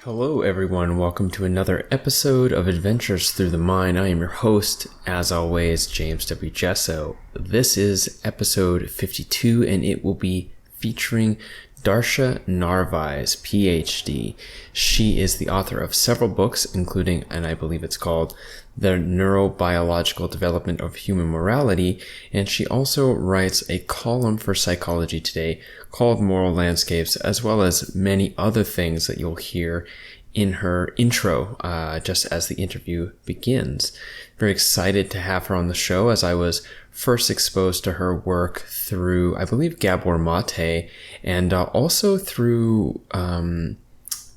Hello everyone, welcome to another episode of Adventures Through the Mind. I am your host, as always, James W. Gesso. This is episode 52 and it will be featuring Darcia Narvaez, Ph.D. She is the author of several books, including, and I believe it's called, The Neurobiological Development of Human Morality, and she also writes a column for Psychology Today called Moral Landscapes, as well as many other things that you'll hear in her intro, just as the interview begins. Very excited to have her on the show, as I was first exposed to her work through, I believe, Gabor Mate, and also through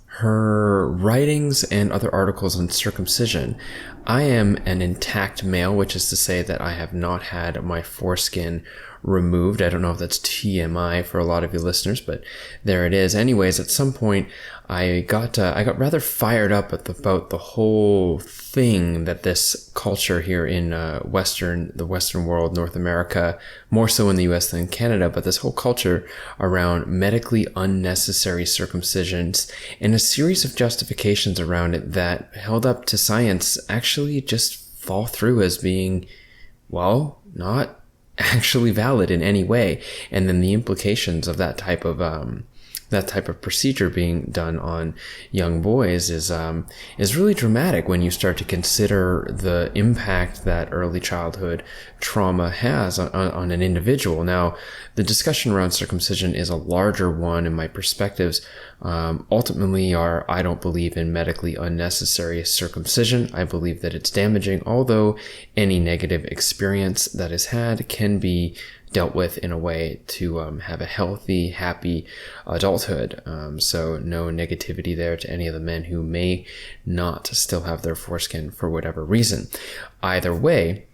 her writings and other articles on circumcision. I am an intact male, which is to say that I have not had my foreskin removed. I don't know if that's TMI for a lot of you listeners, but there it is. Anyways, at some point, I got rather fired up about the whole thing that this culture here in the Western world, North America, more so in the US than Canada, but this whole culture around medically unnecessary circumcisions and a series of justifications around it that held up to science actually just fall through as being, well, not actually valid in any way. And then the implications of that type of procedure being done on young boys is really dramatic when you start to consider the impact that early childhood trauma has on an individual. Now, the discussion around circumcision is a larger one, and my perspectives ultimately are, I don't believe in medically unnecessary circumcision. I believe that it's damaging, although any negative experience that is had can be dealt with in a way to have a healthy, happy adulthood. So no negativity there to any of the men who may not still have their foreskin for whatever reason. Either way,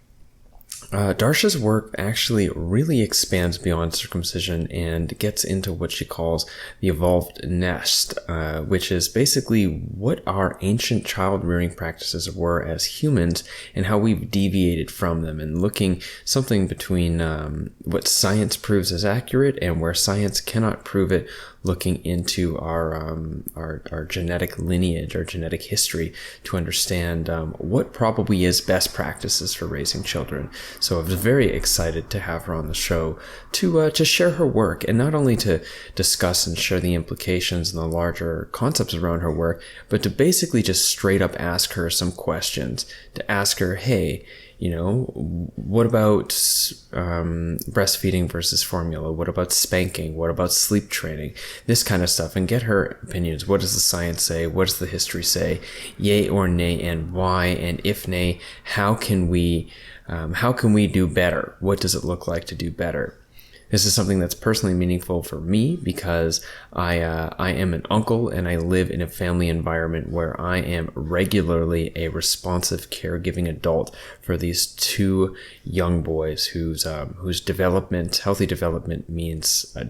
Darcia's work actually really expands beyond circumcision and gets into what she calls the evolved nest, which is basically what our ancient child rearing practices were as humans and how we've deviated from them, and looking something between what science proves as accurate and where science cannot prove it, looking into our genetic lineage, our genetic history, to understand what probably is best practices for raising children. So I was very excited to have her on the show to share her work, and not only to discuss and share the implications and the larger concepts around her work, but to basically just straight up ask her some questions. To ask her, hey, what about breastfeeding versus formula? What about spanking? What about sleep training? This kind of stuff, and get her opinions. What does the science say? What does the history say? Yay or nay, and why? And if nay, how can we do better? What does it look like to do better? This is something that's personally meaningful for me because I am an uncle, and I live in a family environment where I am regularly a responsive caregiving adult for these two young boys whose healthy development means a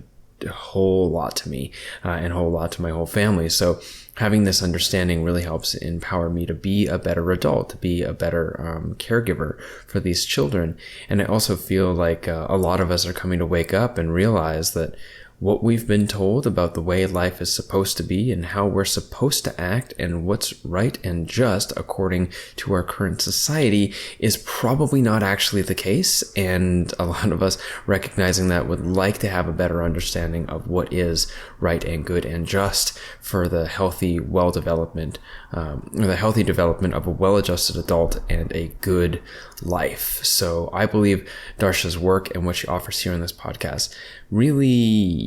whole lot to me and a whole lot to my whole family. So having this understanding really helps empower me to be a better adult, to be a better caregiver for these children. And I also feel like a lot of us are coming to wake up and realize that what we've been told about the way life is supposed to be and how we're supposed to act and what's right and just according to our current society is probably not actually the case. And a lot of us, recognizing that, would like to have a better understanding of what is right and good and just for the healthy, development of a well-adjusted adult and a good life. So I believe Darcia's work and what she offers here in this podcast really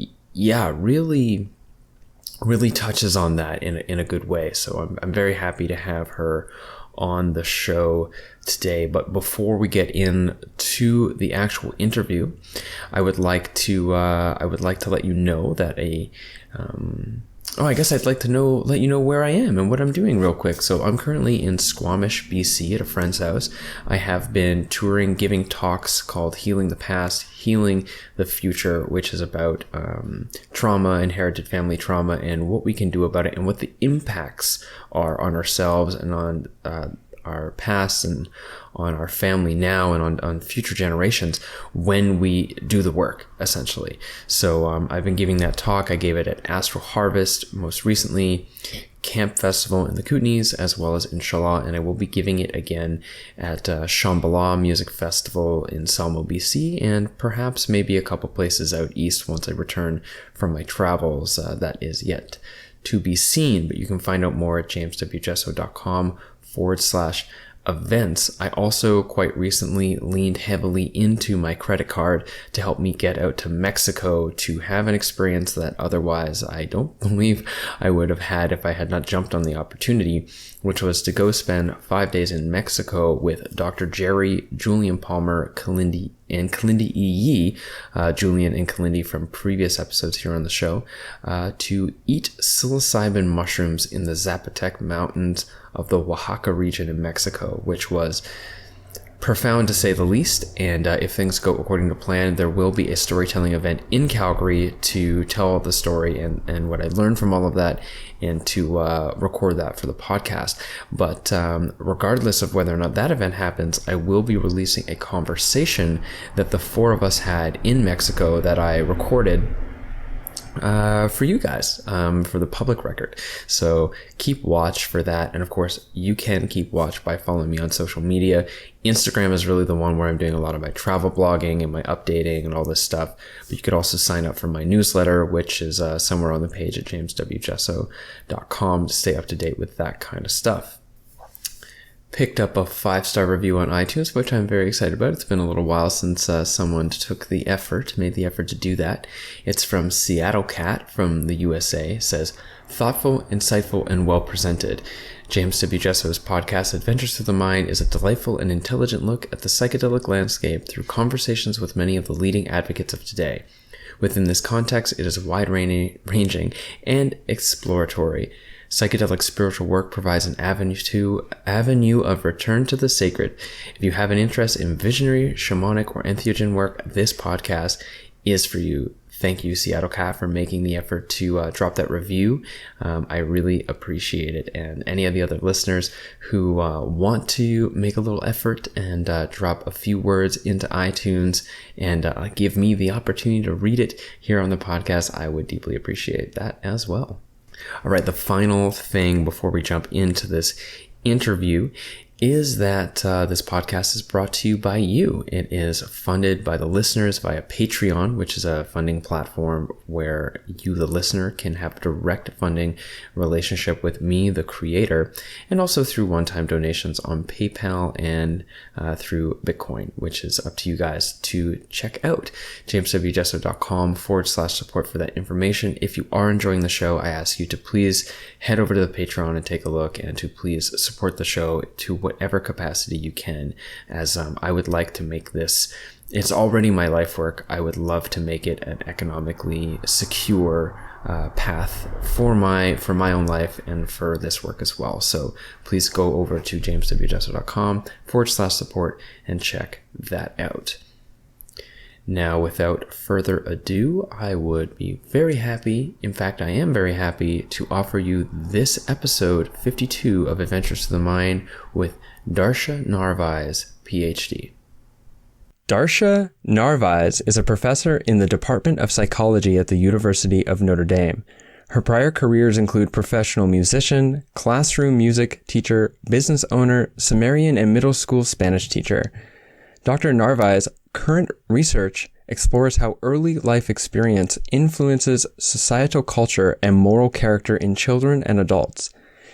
touches on that in a good way. So I'm very happy to have her on the show today. But before we get into the actual interview, I would like to let you know that I guess I'd like to let you know where I am and what I'm doing real quick. So I'm currently in Squamish, BC at a friend's house. I have been touring, giving talks called Healing the Past, Healing the Future, which is about trauma, inherited family trauma, and what we can do about it and what the impacts are on ourselves and on our past and on our family now and on future generations when we do the work, essentially. So I've been giving that talk. I gave it at Astro Harvest most recently, Camp Festival in the Kootenays, as well as Inshallah, and I will be giving it again at Shambhala Music Festival in Selma, BC, and perhaps maybe a couple places out east once I return from my travels. That is yet to be seen, but you can find out more at jameswjesso.com/events. I also quite recently leaned heavily into my credit card to help me get out to Mexico to have an experience that otherwise I don't believe I would have had if I had not jumped on the opportunity, which was to go spend 5 days in Mexico with Dr. Jerry, Julian Palmer, Kalindi, and Kalindi E. Yee, Julian and Kalindi from previous episodes here on the show, to eat psilocybin mushrooms in the Zapotec Mountains of the Oaxaca region in Mexico, which was profound to say the least. And if things go according to plan, there will be a storytelling event in Calgary to tell the story and what I learned from all of that, and to record that for the podcast. But regardless of whether or not that event happens, I will be releasing a conversation that the four of us had in Mexico that I recorded for you guys, for the public record. So keep watch for that. And of course, you can keep watch by following me on social media. Instagram is really the one where I'm doing a lot of my travel blogging and my updating and all this stuff. But you could also sign up for my newsletter, which is somewhere on the page at jameswjesso.com to stay up to date with that kind of stuff. Picked up a 5-star review on iTunes, which I'm very excited about. It's been a little while since someone made the effort to do that. It's from Seattle Cat from the USA. It says, thoughtful, insightful, and well presented. James W. Jesso's podcast, Adventures Through the Mind, is a delightful and intelligent look at the psychedelic landscape through conversations with many of the leading advocates of today. Within this context, it is wide-ranging and exploratory. Psychedelic spiritual work provides an avenue of return to the sacred. If you have an interest in visionary, shamanic, or entheogen work, this podcast is for you. Thank you, Seattle Cat, for making the effort to drop that review. I really appreciate it. And any of the other listeners who want to make a little effort and drop a few words into iTunes and give me the opportunity to read it here on the podcast, I would deeply appreciate that as well. All right, the final thing before we jump into this interview is that this podcast is brought to you by you. It is funded by the listeners via Patreon, which is a funding platform where you, the listener, can have direct funding relationship with me, the creator, and also through one-time donations on PayPal and through Bitcoin, which is up to you guys to check out. jameswjesso.com/support for that information. If you are enjoying the show, I ask you to please head over to the Patreon and take a look, and to please support the show to whatever capacity you can, as I would like to make this, it's already my life work. I would love to make it an economically secure path for my own life and for this work as well. So please go over to jameswjesso.com/support and check that out. Now, without further ado, I would be very happy, in fact, I am very happy to offer you this episode 52 of Adventures to the Mind with Darcia Narvaez, Ph.D. Darcia Narvaez is a professor in the Department of Psychology at the University of Notre Dame. Her prior careers include professional musician, classroom music teacher, business owner, seminarian, and middle school Spanish teacher. Dr. Narvaez's current research explores how early life experience influences societal culture and moral character in children and adults.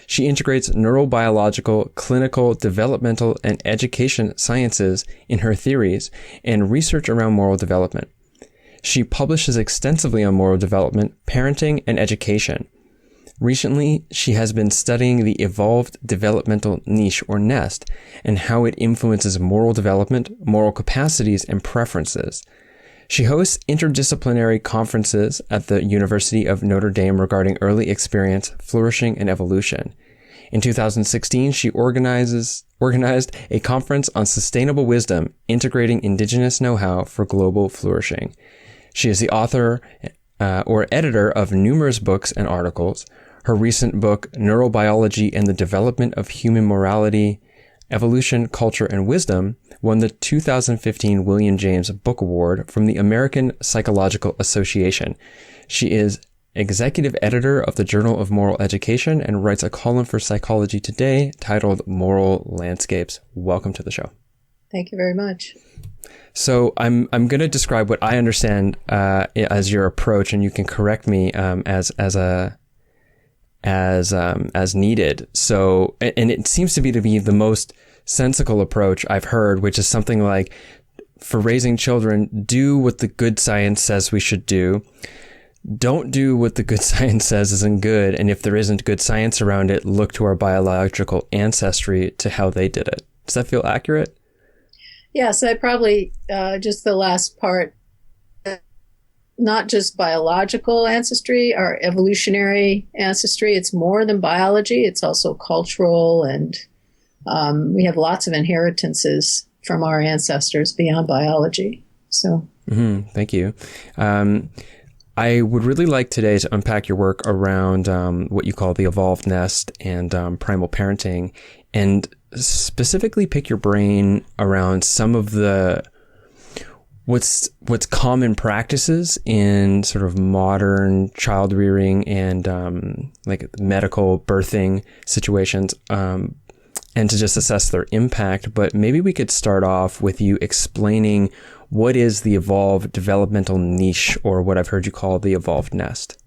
She integrates neurobiological, clinical, developmental, and education sciences in her theories and research around moral development. She publishes extensively on moral development, parenting, and education. Recently, she has been studying the evolved developmental niche or nest and how it influences moral development, moral capacities, and preferences. She hosts interdisciplinary conferences at the University of Notre Dame regarding early experience, flourishing, and evolution. In 2016, she organized a conference on sustainable wisdom, integrating indigenous know-how for global flourishing. She is the author or editor of numerous books and articles. Her recent book, Neurobiology and the Development of Human Morality, Evolution, Culture, and Wisdom, won the 2015 William James Book Award from the American Psychological Association. She is executive editor of the Journal of Moral Education and writes a column for Psychology Today titled Moral Landscapes. Welcome to the show. Thank you very much. So I'm going to describe what I understand as your approach, and you can correct me as needed. So, and it seems to be the most sensical approach I've heard, which is something like, for raising children, do what the good science says we should do. Don't do what the good science says isn't good. And if there isn't good science around it, look to our biological ancestry to how they did it. Does that feel accurate? Yes, I probably, just the last part, not just biological ancestry, our evolutionary ancestry. It's more than biology. It's also cultural, and we have lots of inheritances from our ancestors beyond biology. So, thank you. I would really like today to unpack your work around what you call the evolved nest and primal parenting, and specifically pick your brain around some of the what's common practices in sort of modern child rearing and like medical birthing situations, and to just assess their impact. But maybe we could start off with you explaining what is the evolved developmental niche, or what I've heard you call the evolved nest.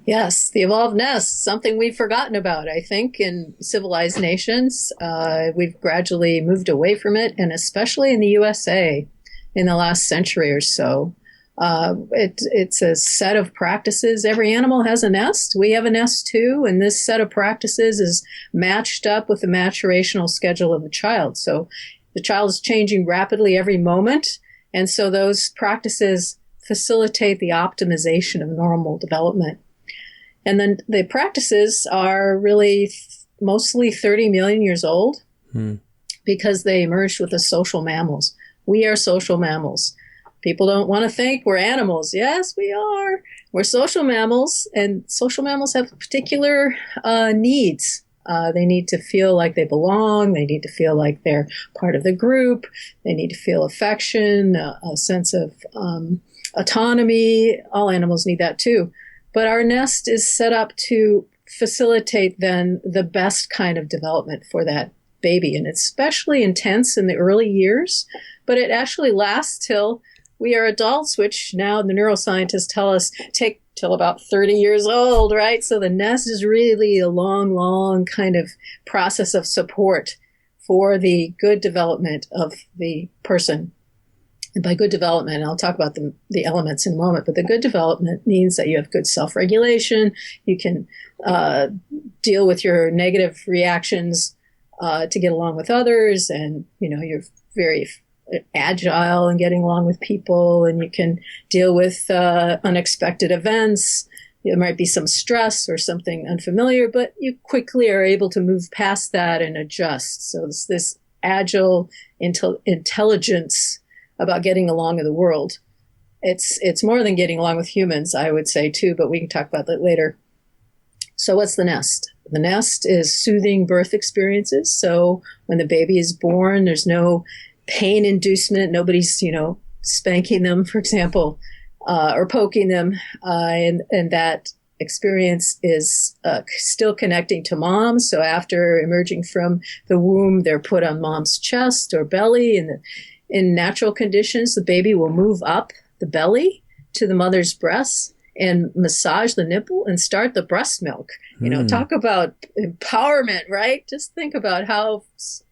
Yes, the evolved nest, something we've forgotten about, I think, in civilized nations. We've gradually moved away from it, and especially in the USA in the last century or so. It's a set of practices. Every animal has a nest. We have a nest too, and this set of practices is matched up with the maturational schedule of the child. So the child is changing rapidly every moment, and so those practices facilitate the optimization of normal development. And then the practices are really mostly 30 million years old because they emerged with the social mammals. We are social mammals. People don't want to think we're animals. Yes, we are. We're social mammals, and social mammals have particular needs. They need to feel like they belong. They need to feel like they're part of the group. They need to feel affection, a sense of autonomy. All animals need that too. But our nest is set up to facilitate then the best kind of development for that baby. And it's especially intense in the early years, but it actually lasts till we are adults, which now the neuroscientists tell us take till about 30 years old, right? So the nest is really a long, long kind of process of support for the good development of the person. And by good development, I'll talk about the elements in a moment, but the good development means that you have good self-regulation. You can deal with your negative reactions to get along with others, and you're very agile in getting along with people, and you can deal with unexpected events. There might be some stress or something unfamiliar, but you quickly are able to move past that and adjust. So it's this agile intelligence about getting along in the world. It's more than getting along with humans, I would say too, but we can talk about that later. So what's the nest? The nest is soothing birth experiences. So when the baby is born, there's no pain inducement. Nobody's, spanking them, for example, or poking them. And that experience is still connecting to mom. So after emerging from the womb, they're put on mom's chest or belly. And in natural conditions, the baby will move up the belly to the mother's breasts and massage the nipple and start the breast milk. Talk about empowerment, right? Just think about how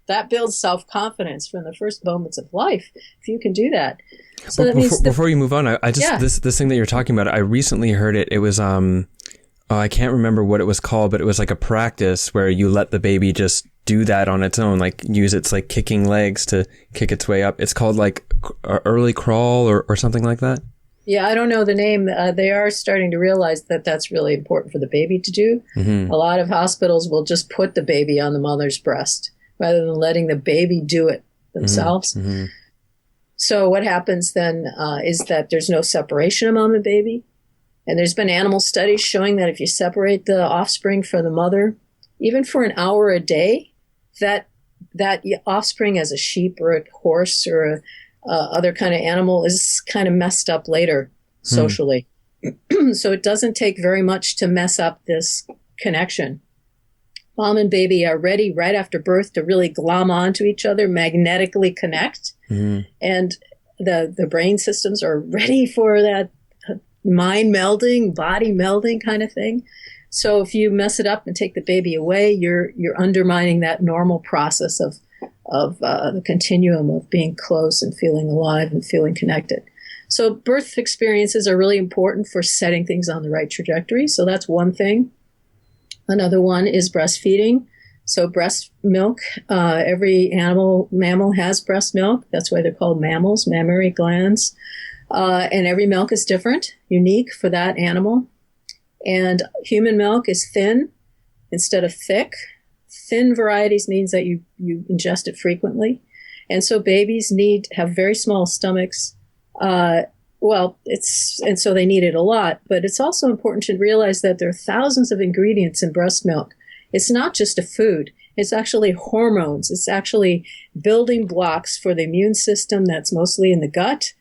that builds self-confidence from the first moments of life, if you can do that. So that means before you move on, I just, this thing that you're talking about, I recently heard it. It was, I can't remember what it was called, but it was like a practice where you let the baby just do that on its own, like use its like kicking legs to kick its way up. It's called like early crawl or something like that. Yeah, I don't know the name. They are starting to realize that that's really important for the baby to do. Mm-hmm. A lot of hospitals will just put the baby on the mother's breast rather than letting the baby do it themselves. Mm-hmm. So what happens then is that there's no separation of mom and baby. And there's been animal studies showing that if you separate the offspring from the mother, even for an hour a day, that that offspring as a sheep or a horse or a other kind of animal is kind of messed up later socially. So it doesn't take very much to mess up this connection. Mom and baby are ready right after birth to really glom onto each other, magnetically connect. And the brain systems are ready for that mind melding, body melding kind of thing. So if you mess it up and take the baby away, you're undermining that normal process of the continuum of being close and feeling alive and feeling connected. So birth experiences are really important for setting things on the right trajectory. So that's one thing. Another one is breastfeeding. So breast milk, every mammal has breast milk. That's why they're called mammals, mammary glands. And every milk is different, unique for that animal. And human milk is thin instead of thick. Thin varieties means that you ingest it frequently. And so babies have very small stomachs. And so they need it a lot. But it's also important to realize that there are thousands of ingredients in breast milk. It's not just a food. It's actually hormones. It's actually building blocks for the immune system that's mostly in the gut,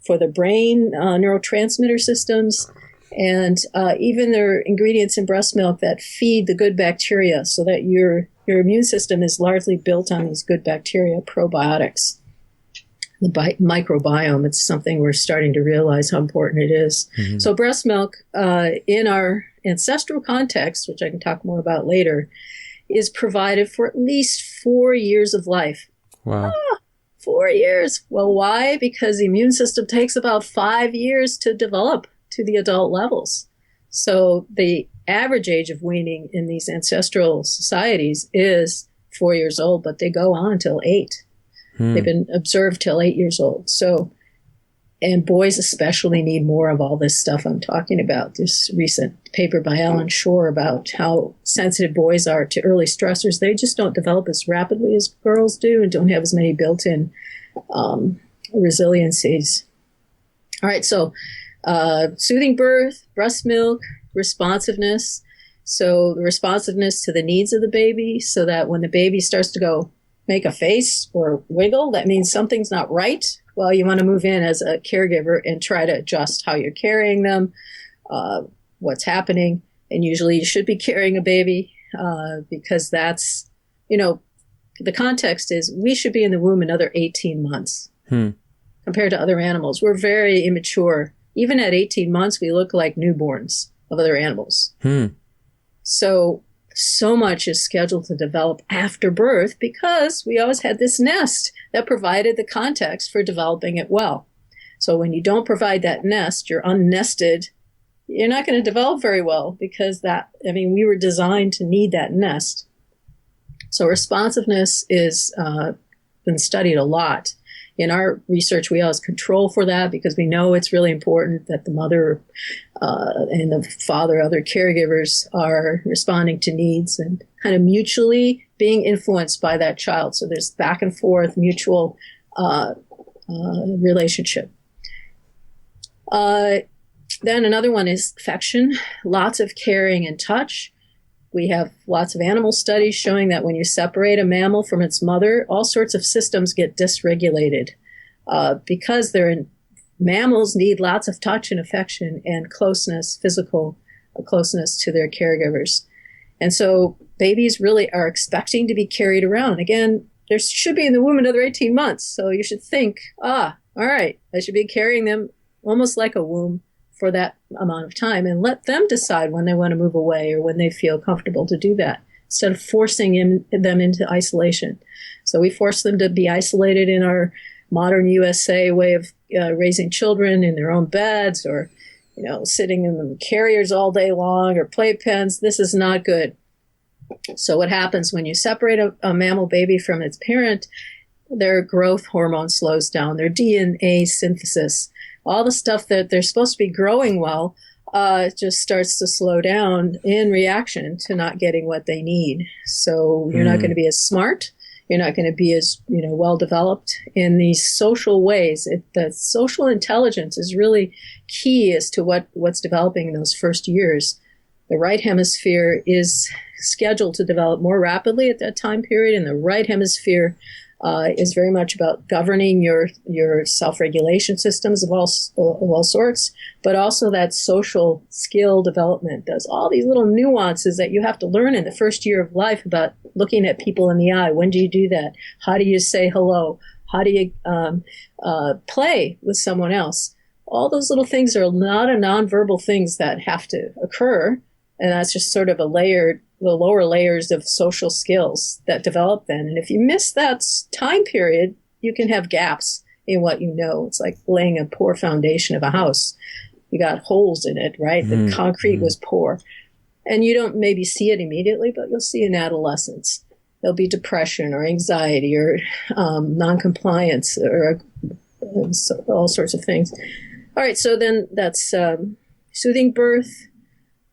for the brain, neurotransmitter systems. And even there are ingredients in breast milk that feed the good bacteria so that your immune system is largely built on these good bacteria, probiotics. The microbiome, it's something we're starting to realize how important it is. So breast milk, in our ancestral context, which I can talk more about later, is provided for at least 4 years of life. Wow. 4 years. Well, why? Because the immune system takes about 5 years to develop to the adult levels. So the average age of weaning in these ancestral societies is 4 years old, but they go on till 8. They've been observed till 8 years old. So, and boys especially need more of all this stuff I'm talking about. This recent paper by Alan Shore about how sensitive boys are to early stressors. They just don't develop as rapidly as girls do and don't have as many built-in resiliencies. All right, so soothing birth, breast milk, responsiveness. So the responsiveness to the needs of the baby so that when the baby starts to go make a face or wiggle, that means something's not right. Well, you want to move in as a caregiver and try to adjust how you're carrying them, what's happening. And usually you should be carrying a baby because that's, the context is we should be in the womb another 18 months compared to other animals. We're very immature. Even at 18 months, we look like newborns of other animals. So much is scheduled to develop after birth because we always had this nest that provided the context for developing it well. So when you don't provide that nest, you're unnested, you're not going to develop very well because we were designed to need that nest. So responsiveness is been studied a lot. In our research, we always control for that because we know it's really important that the mother and the father, other caregivers are responding to needs and kind of mutually being influenced by that child. So there's back and forth mutual relationship. Then another one is affection, lots of caring and touch. We have lots of animal studies showing that when you separate a mammal from its mother, all sorts of systems get dysregulated because mammals need lots of touch and affection and closeness, physical closeness to their caregivers. And so babies really are expecting to be carried around. Again, there should be in the womb another 18 months. So you should think, all right, I should be carrying them almost like a womb for that amount of time and let them decide when they want to move away or when they feel comfortable to do that instead of forcing them into isolation. So we force them to be isolated in our modern USA way of raising children in their own beds or, sitting in the carriers all day long or playpens. This is not good. So what happens when you separate a mammal baby from its parent, their growth hormone slows down, their DNA synthesis, all the stuff that they're supposed to be growing well just starts to slow down in reaction to not getting what they need. So you're not going to be as smart. You're not going to be as well developed in these social ways. The social intelligence is really key as to what's developing in those first years The right hemisphere is scheduled to develop more rapidly at that time period, and the right hemisphere is very much about governing your self-regulation systems of all sorts, but also that social skill development. Does all these little nuances that you have to learn in the first year of life about looking at people in the eye. When do you do that? How do you say hello? How do you play with someone else? All those little things are a lot of nonverbal things that have to occur, and that's just sort of the lower layers of social skills that develop then. And if you miss that time period, you can have gaps in what you know. It's like laying a poor foundation of a house. You got holes in it, right? The concrete was poor. And you don't maybe see it immediately, but you'll see in adolescence. There'll be depression or anxiety or noncompliance or all sorts of things. All right, so then that's soothing birth.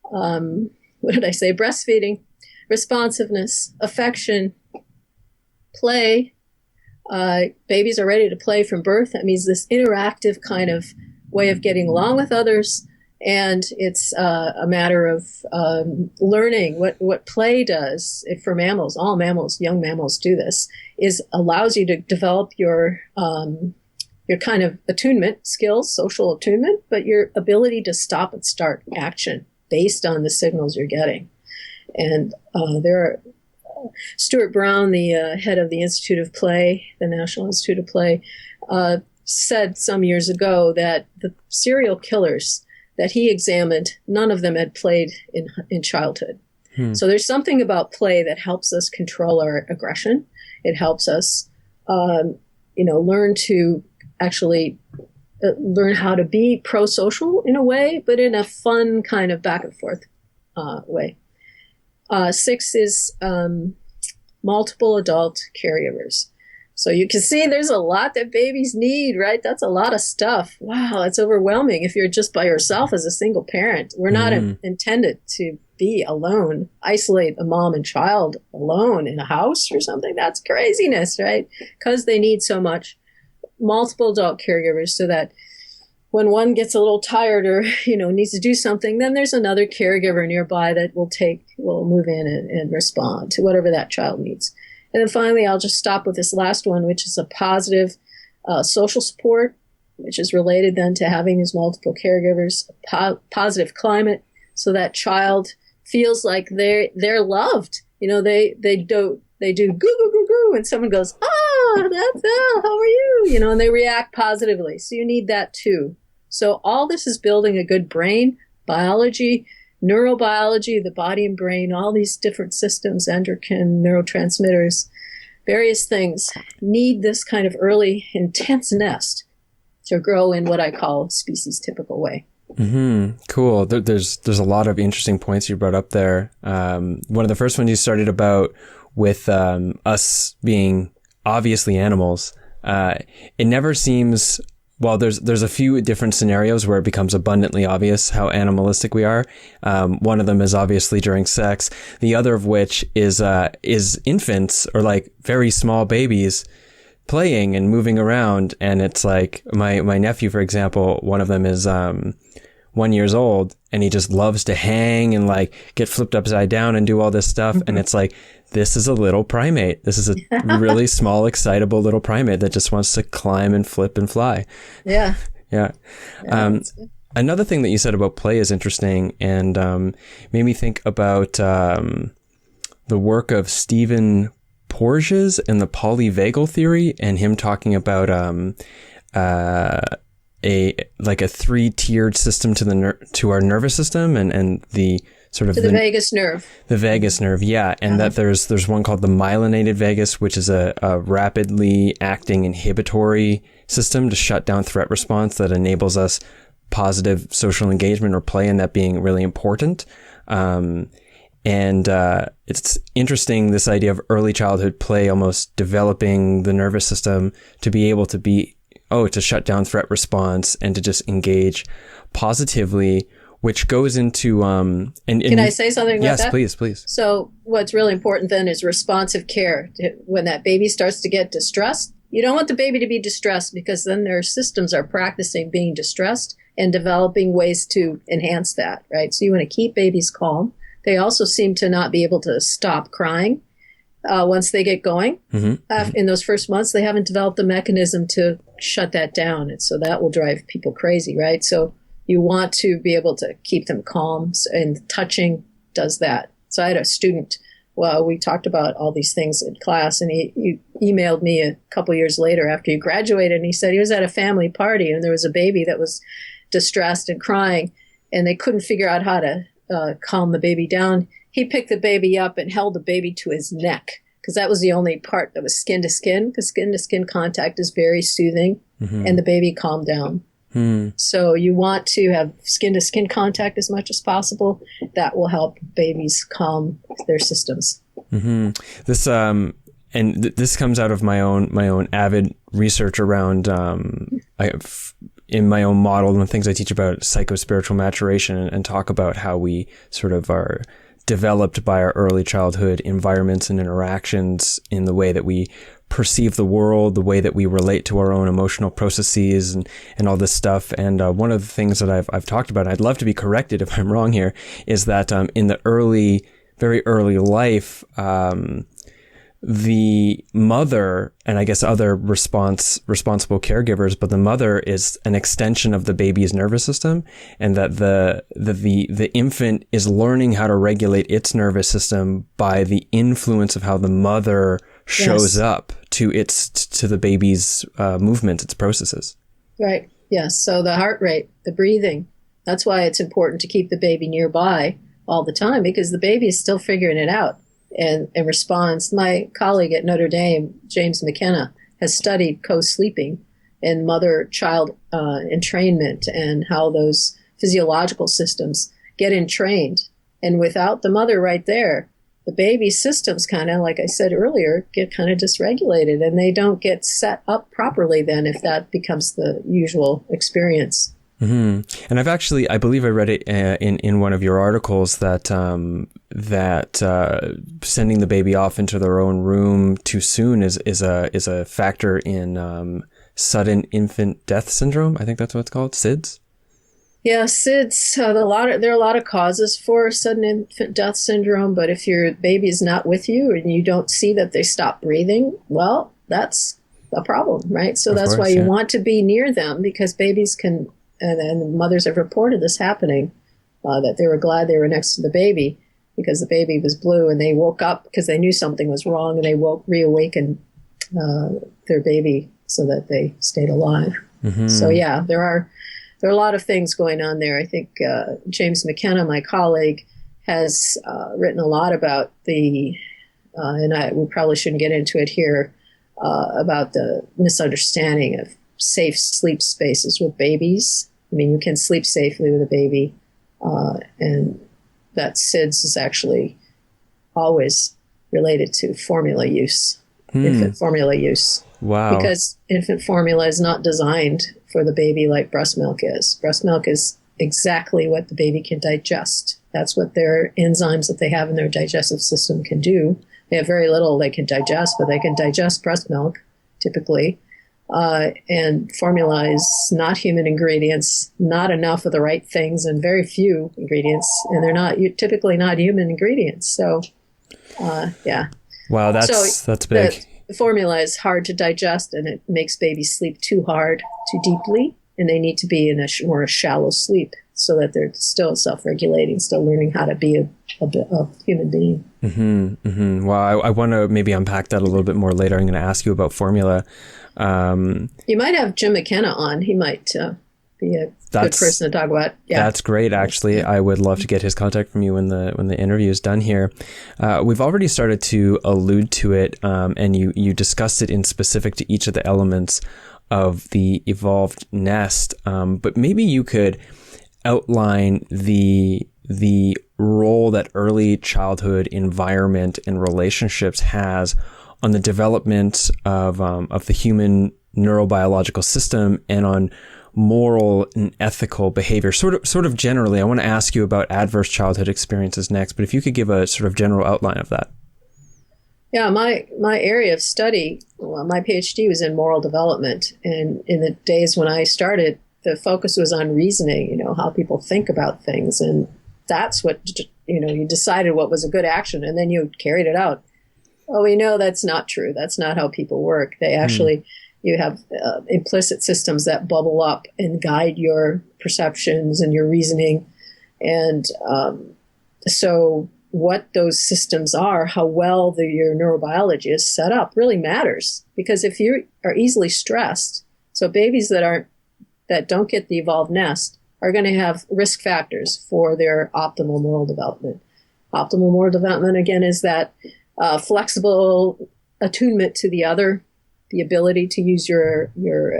What did I say? Breastfeeding, responsiveness, affection, play. Babies are ready to play from birth. That means this interactive kind of way of getting along with others. And it's a matter of learning what play does for mammals. All mammals, young mammals do this, is allows you to develop your kind of attunement skills, social attunement, but your ability to stop and start action based on the signals you're getting. And Stuart Brown, the head of the Institute of Play, the National Institute of Play, said some years ago that the serial killers that he examined, none of them had played in childhood. So there's something about play that helps us control our aggression. It helps us, learn to actually learn how to be pro-social in a way, but in a fun kind of back and forth way. 6 is multiple adult caregivers. So you can see there's a lot that babies need, right? That's a lot of stuff. Wow, it's overwhelming if you're just by yourself as a single parent. We're not intended to be alone, isolate a mom and child alone in a house or something. That's craziness, right? Because they need so much. Multiple adult caregivers, so that when one gets a little tired or needs to do something, then there's another caregiver nearby that will move in and respond to whatever that child needs. And then finally, I'll just stop with this last one, which is a positive social support, which is related then to having these multiple caregivers. Positive climate, so that child feels like they're loved. They do goo goo goo goo, and someone goes, that's how are you? And they react positively. So you need that too. So all this is building a good brain, biology, neurobiology, the body and brain, all these different systems, endocrine, neurotransmitters, various things need this kind of early intense nest to grow in what I call species typical way. Cool. There's a lot of interesting points you brought up there. One of the first ones you started about with us being obviously animals. It never seems, well, there's a few different scenarios where it becomes abundantly obvious how animalistic we are. One of them is obviously during sex. The other of which is infants or like very small babies playing and moving around. And it's like my nephew, for example, one of them is 1 year old, and he just loves to hang and like get flipped upside down and do all this stuff. And it's like, this is a little primate. This is a really small, excitable little primate that just wants to climb and flip and fly. Yeah. Yeah. Another thing that you said about play is interesting and made me think about the work of Stephen Porges and the polyvagal theory, and him talking about a 3-tiered system to our nervous system and the sort of the vagus nerve. The vagus nerve, yeah. And that there's one called the myelinated vagus, which is a rapidly acting inhibitory system to shut down threat response that enables us positive social engagement or play, and that being really important. It's interesting, this idea of early childhood play almost developing the nervous system to be able to to shut down threat response and to just engage positively, which goes into Can I say something about that? Yes, please. So what's really important then is responsive care. When that baby starts to get distressed, you don't want the baby to be distressed, because then their systems are practicing being distressed, and developing ways to enhance that, right? So you want to keep babies calm. They also seem to not be able to stop crying once they get going. In those first months, they haven't developed a mechanism to shut that down. And so that will drive people crazy, right? So you want to be able to keep them calm, and touching does that. So I had a student, well, we talked about all these things in class, and he emailed me a couple years later after he graduated, and he said he was at a family party and there was a baby that was distressed and crying, and they couldn't figure out how to calm the baby down. He picked the baby up and held the baby to his neck, because that was the only part that was skin to skin, because skin to skin contact is very soothing, and the baby calmed down. So you want to have skin to skin contact as much as possible. That will help babies calm their systems. This this comes out of my own avid research around in my own model and the things I teach about psychospiritual maturation, and talk about how we sort of are developed by our early childhood environments and interactions in the way that we perceive the world, the way that we relate to our own emotional processes, and all this stuff. And one of the things that I've talked about, and I'd love to be corrected if I'm wrong here, is that in the very early life, the mother, and I guess other responsible caregivers, but the mother is an extension of the baby's nervous system, and that the infant is learning how to regulate its nervous system by the influence of how the mother shows up to the baby's movements, its processes. Right. Yes. So the heart rate, the breathing, that's why it's important to keep the baby nearby all the time, because the baby is still figuring it out. And responds. My colleague at Notre Dame, James McKenna, has studied co-sleeping and mother-child entrainment, and how those physiological systems get entrained. And without the mother right there, the baby's systems kind of, like I said earlier, get kind of dysregulated, and they don't get set up properly then if that becomes the usual experience. And I believe I read it in one of your articles that sending the baby off into their own room too soon is a factor in sudden infant death syndrome. I think that's what it's called, SIDS. Yeah, SIDS. There are a lot of causes for sudden infant death syndrome, but if your baby is not with you and you don't see that they stop breathing, well, that's a problem, right? So that's why you want to be near them, because babies can. And mothers have reported this happening, that they were glad they were next to the baby because the baby was blue, and they woke up because they knew something was wrong, and they reawakened their baby so that they stayed alive. So yeah, there are a lot of things going on there. I think James McKenna, my colleague, has written a lot about we probably shouldn't get into it here, about the misunderstanding of safe sleep spaces with babies. I mean, you can sleep safely with a baby, and that SIDS is actually always related to formula use, infant formula use. Wow. Because infant formula is not designed for the baby like breast milk is. Breast milk is exactly what the baby can digest. That's what their enzymes that they have in their digestive system can do. They have very little they can digest, but they can digest breast milk, typically. And formula is not human ingredients, not enough of the right things, and very few ingredients, and they're typically not human ingredients. So, yeah. Wow, that's big. The formula is hard to digest, and it makes babies sleep too hard, too deeply, and they need to be in a more shallow sleep so that they're still self-regulating, still learning how to be a human being. Well, I want to maybe unpack that a little bit more later. I'm going to ask you about formula. You might have Jim McKenna on. He might be a good person to talk about. Yeah. That's great, actually. I would love to get his contact from you when the interview is done here. We've already started to allude to it, and you discussed it in specific to each of the elements of the evolved nest. But maybe you could outline the role that early childhood environment and relationships has on the development of the human neurobiological system and on moral and ethical behavior. Sort of generally, I want to ask you about adverse childhood experiences next, but if you could give a sort of general outline of that. Yeah, my area of study, my Ph.D. was in moral development. And in the days when I started the focus was on reasoning, how people think about things. And that's what, you decided what was a good action, and then you carried it out. Oh, we know that's not true. That's not how people work. They actually, you have implicit systems that bubble up and guide your perceptions and your reasoning. And so what those systems are, how well your neurobiology is set up really matters. Because if you are easily stressed, so babies that don't get the evolved nest are going to have risk factors for their optimal moral development. Optimal moral development, again, is that flexible attunement to the other, the ability to use your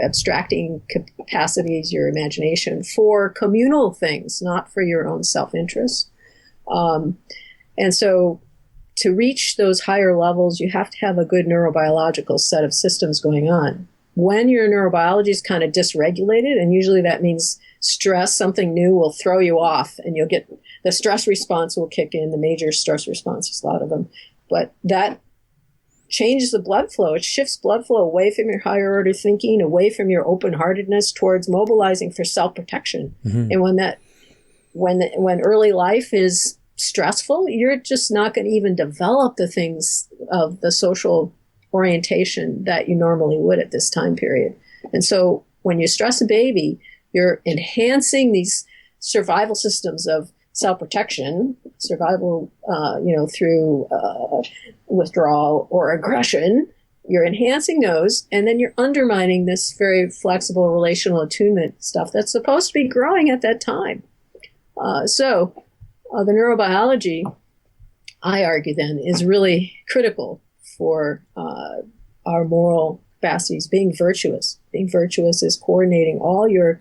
abstracting capacities, your imagination for communal things, not for your own self-interest. And so to reach those higher levels, you have to have a good neurobiological set of systems going on. When your neurobiology is kind of dysregulated, and usually that means stress, something new will throw you off, and you'll get the stress response will kick in, the major stress responses, a lot of them. But that changes the blood flow. It shifts blood flow away from your higher order thinking, away from your open-heartedness towards mobilizing for self-protection. Mm-hmm. And when early life is stressful, you're just not going to even develop the things of the social orientation that you normally would at this time period. And so when you stress a baby, you're enhancing these survival systems of self-protection, survival, through withdrawal or aggression. You're enhancing those, and then you're undermining this very flexible relational attunement stuff that's supposed to be growing at that time. So the neurobiology, I argue then, is really critical for our moral capacities. Being virtuous is coordinating all your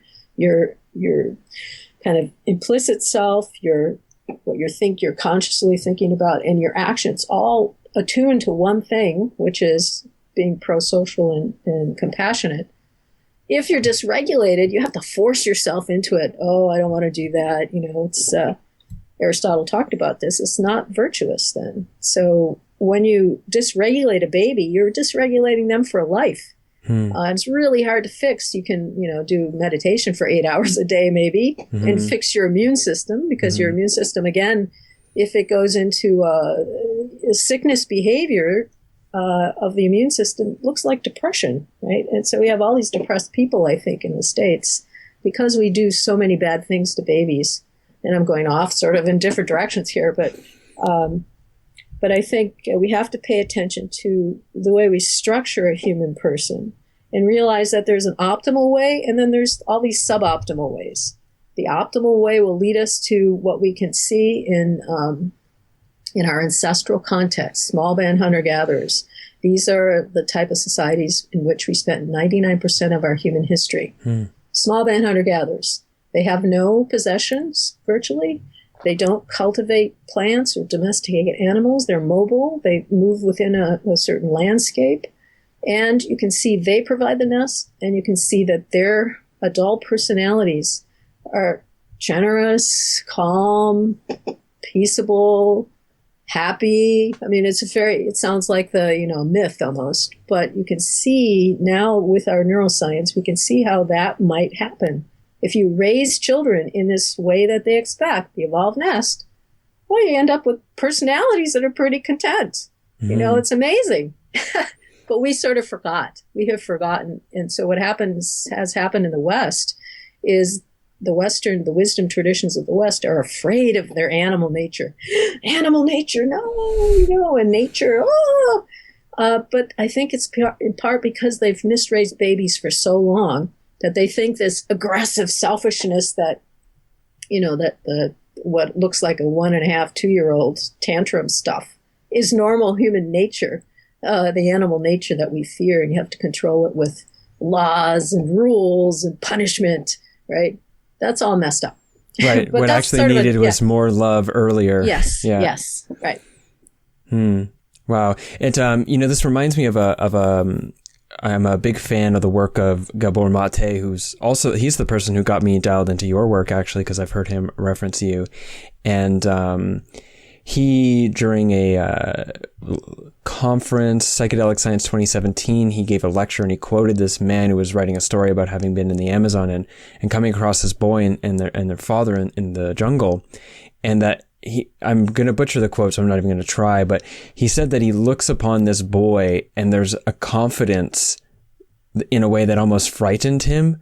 kind of implicit self, what you're consciously thinking about, and your actions, all attuned to one thing, which is being pro-social and compassionate. If you're dysregulated, you have to force yourself into it. Oh, I don't want to do that. It's Aristotle talked about this. It's not virtuous then. So when you dysregulate a baby, you're dysregulating them for life. It's really hard to fix. You can, do meditation for 8 hours a day, maybe, and fix your immune system, because your immune system, again, if it goes into a sickness behavior of the immune system, looks like depression, right? And so we have all these depressed people, I think, in the States, because we do so many bad things to babies. And I'm going off sort of in different directions here, but I think we have to pay attention to the way we structure a human person and realize that there's an optimal way, and then there's all these suboptimal ways. The optimal way will lead us to what we can see in our ancestral context, small band hunter-gatherers. These are the type of societies in which we spent 99% of our human history. Small band hunter-gatherers. They have no possessions, virtually. They don't cultivate plants or domesticate animals. They're mobile. They move within a certain landscape. And you can see they provide the nest, and you can see that their adult personalities are generous, calm, peaceable, happy. I mean, it sounds like the, myth almost, but you can see now with our neuroscience, we can see how that might happen. If you raise children in this way that they expect, the evolved nest, well, you end up with personalities that are pretty content. It's amazing. But we sort of forgot. We have forgotten. And so what has happened in the West is the wisdom traditions of the West are afraid of their animal nature. Animal nature, no, and nature, oh. But I think it's in part because they've misraised babies for so long that they think this aggressive selfishness that, what looks like a 1.5, 2-year-old tantrum stuff is normal human nature, the animal nature that we fear, and you have to control it with laws and rules and punishment, right? That's all messed up. Right. What actually needed was more love earlier. Yes. Yeah. Yes. Right. Wow. It, this reminds me of I'm a big fan of the work of Gabor Mate, he's the person who got me dialed into your work, actually, because I've heard him reference you. And he, during a conference, Psychedelic Science 2017, he gave a lecture and he quoted this man who was writing a story about having been in the Amazon and coming across this boy and their father in the jungle. And that I'm going to butcher the quote, so I'm not even going to try, but he said that he looks upon this boy and there's a confidence in a way that almost frightened him,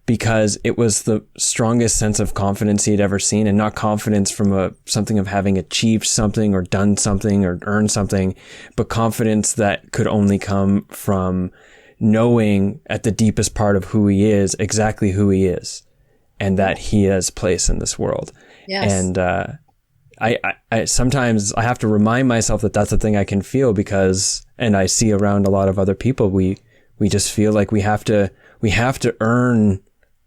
because it was the strongest sense of confidence he had ever seen, and not confidence from something of having achieved something or done something or earned something, but confidence that could only come from knowing at the deepest part of who he is, exactly who he is, and that he has place in this world. Yes. And, I sometimes I have to remind myself that that's a thing I can feel, because, and I see around a lot of other people, we just feel like we have to earn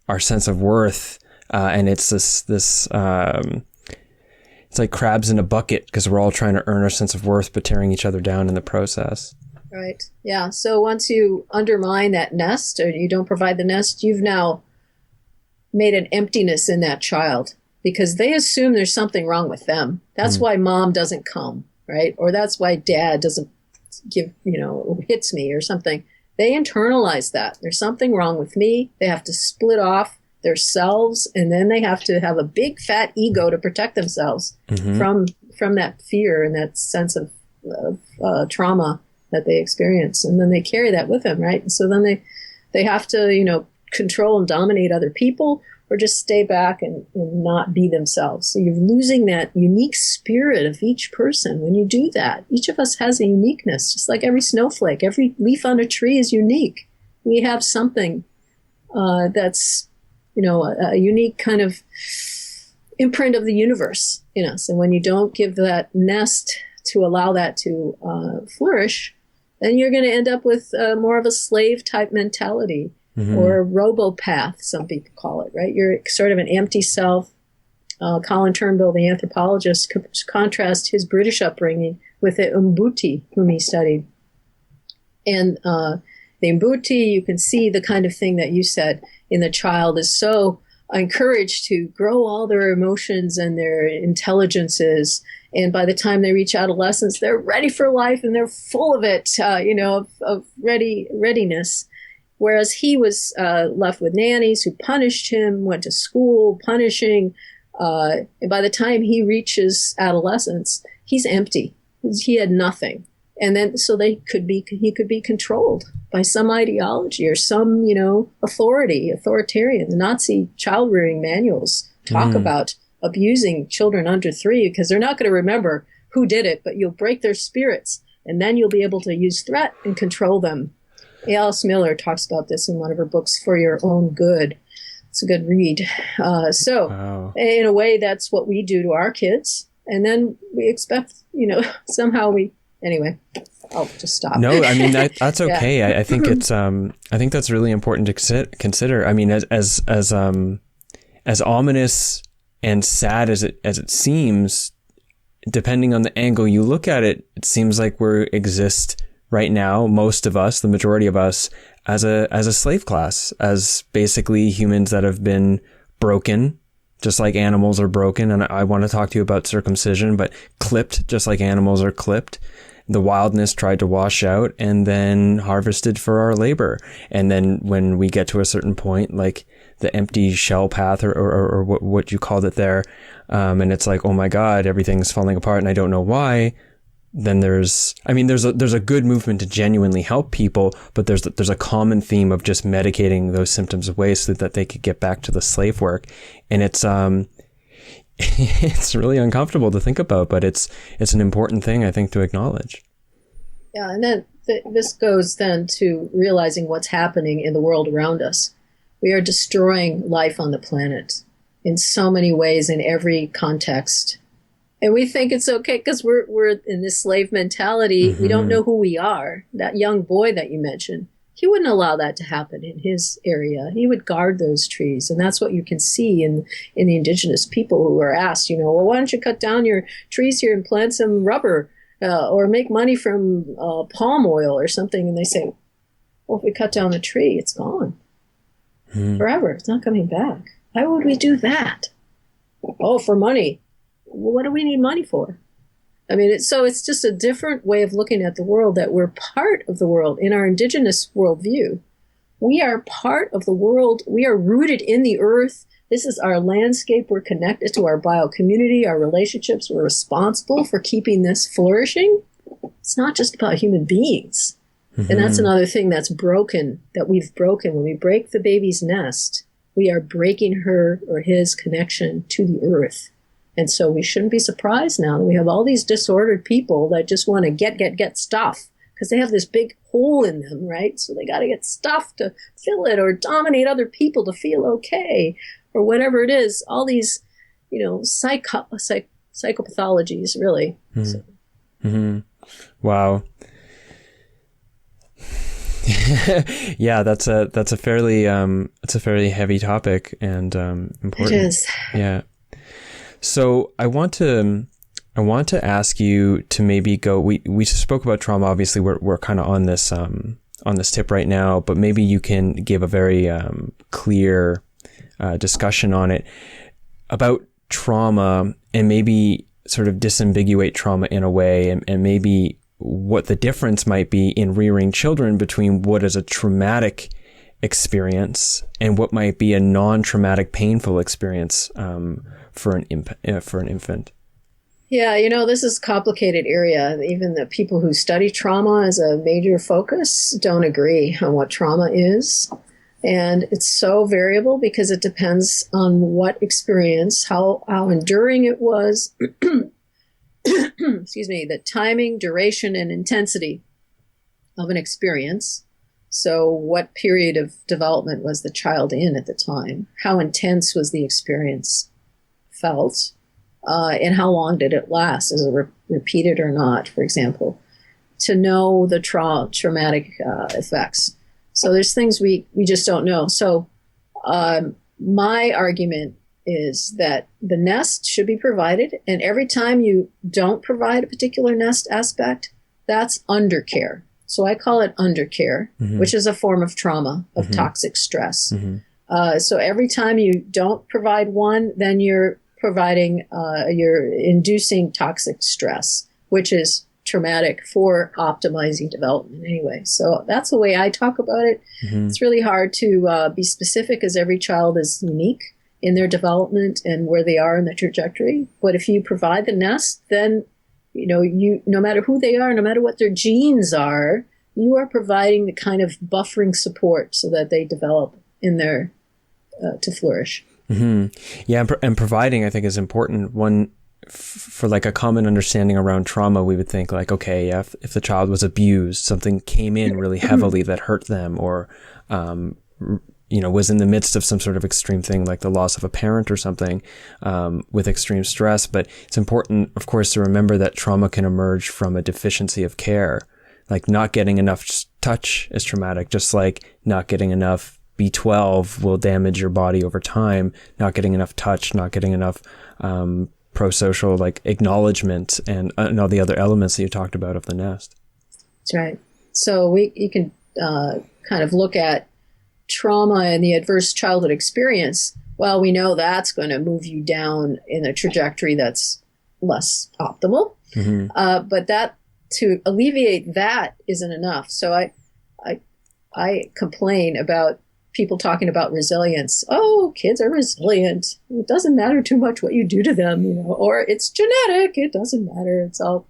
our sense of worth. And it's this it's like crabs in a bucket, because we're all trying to earn our sense of worth, but tearing each other down in the process. Right. Yeah. So once you undermine that nest, or you don't provide the nest, you've now made an emptiness in that child, because they assume there's something wrong with them. That's why mom doesn't come, right? Or that's why dad doesn't give, hits me or something. They internalize that. There's something wrong with me. They have to split off their selves, and then they have to have a big fat ego to protect themselves from that fear and that sense of trauma that they experience. And then they carry that with them, right? And so then they have to, control and dominate other people, or just stay back and not be themselves. So you're losing that unique spirit of each person when you do that. Each of us has a uniqueness, just like every snowflake. Every leaf on a tree is unique. We have something that's, a unique kind of imprint of the universe in us. And when you don't give that nest to allow that to flourish, then you're going to end up with more of a slave type mentality. Or robopath, some people call it, right? You're sort of an empty self. Colin Turnbull, the anthropologist, contrasts his British upbringing with the Umbuti, whom he studied. And the Umbuti, you can see the kind of thing that you said in the child is so encouraged to grow all their emotions and their intelligences. And by the time they reach adolescence, they're ready for life and they're full of it, of readiness. Whereas he was left with nannies who punished him, went to school punishing. And by the time he reaches adolescence, he's empty. He had nothing. And then so he could be controlled by some ideology or some, authoritarian. The Nazi child rearing manuals talk about abusing children under 3, because they're not going to remember who did it, but you'll break their spirits, and then you'll be able to use threat and control them. Alice Miller talks about this in one of her books, For Your Own Good. It's a good read. Wow. In a way, that's what we do to our kids. And then we expect, somehow anyway, I'll just stop. No, I mean, that's okay. Yeah. I think I think that's really important to consider. I mean, as ominous and sad as it seems, depending on the angle you look at it, it seems like we exist right now, most of us, the majority of us, as a slave class, as basically humans that have been broken, just like animals are broken. And I want to talk to you about circumcision, but clipped, just like animals are clipped. The wildness tried to wash out and then harvested for our labor. And then when we get to a certain point, like the empty shell path or what you called it there, and it's like, oh my God, everything's falling apart and I don't know why. Then there's a good movement to genuinely help people, but there's a common theme of just medicating those symptoms away so that they could get back to the slave work. And it's really uncomfortable to think about, but it's an important thing, I think, to acknowledge. Yeah. And then this goes then to realizing what's happening in the world around us. We are destroying life on the planet in so many ways, in every context. And we think it's okay because we're in this slave mentality. We don't know who we are. That young boy that you mentioned, he wouldn't allow that to happen in his area. He would guard those trees. And that's what you can see in the indigenous people who are asked, well, why don't you cut down your trees here and plant some rubber or make money from palm oil or something? And they say, well, if we cut down the tree, it's gone forever. It's not coming back. Why would we do that? Oh, for money. Well, what do we need money for? I mean, it's just a different way of looking at the world, that we're part of the world in our indigenous worldview. We are part of the world. We are rooted in the earth. This is our landscape. We're connected to our bio community, our relationships. We're responsible for keeping this flourishing. It's not just about human beings. Mm-hmm. And that's another thing that's broken, that we've broken. When we break the baby's nest, we are breaking her or his connection to the earth. And so we shouldn't be surprised now that we have all these disordered people that just want to get stuff, because they have this big hole in them, right? So they got to get stuff to fill it, or dominate other people to feel okay, or whatever it is. All these, psychopathologies, really. Mm-hmm. So. Mm-hmm. Wow. Yeah, that's a fairly heavy topic and important. It is. Yeah. So I want to ask you to maybe go. We spoke about trauma. Obviously, we're kind of on this tip right now, but maybe you can give a very clear discussion on it about trauma, and maybe sort of disambiguate trauma in a way, and maybe what the difference might be in rearing children between what is a traumatic experience and what might be a non-traumatic, painful experience for an infant. Yeah, this is a complicated area. Even the people who study trauma as a major focus don't agree on what trauma is. And it's so variable because it depends on what experience, how enduring it was, excuse me, the timing, duration, and intensity of an experience. So what period of development was the child in at the time? How intense was the experience felt? And how long did it last? Is it repeated or not, for example? To know the traumatic effects. So there's things we just don't know. So my argument is that the nest should be provided, and every time you don't provide a particular nest aspect, that's undercare. So I call it undercare, mm-hmm. which is a form of trauma, of mm-hmm. toxic stress. Mm-hmm. So every time you don't provide one, then you're inducing toxic stress, which is traumatic for optimizing development anyway. So that's the way I talk about it. Mm-hmm. It's really hard to be specific, as every child is unique in their development and where they are in the trajectory. But if you provide the nest, then, no matter who they are, no matter what their genes are, you are providing the kind of buffering support so that they develop in their, to flourish. Mm-hmm. Yeah. And providing, I think, is important. One, for like a common understanding around trauma, we would think like, okay, if the child was abused, something came in really heavily that hurt them, or, was in the midst of some sort of extreme thing like the loss of a parent or something, with extreme stress. But it's important, of course, to remember that trauma can emerge from a deficiency of care. Like not getting enough touch is traumatic, just like not getting enough B12 will damage your body over time. Not getting enough touch, not getting enough pro-social like acknowledgement, and all the other elements that you talked about of the nest. That's right. So you can kind of look at trauma and the adverse childhood experience. Well, we know that's going to move you down in a trajectory that's less optimal. Mm-hmm. But that, to alleviate that, isn't enough. So I complain about people talking about resilience. Oh, kids are resilient. It doesn't matter too much what you do to them, or it's genetic. It doesn't matter. It's all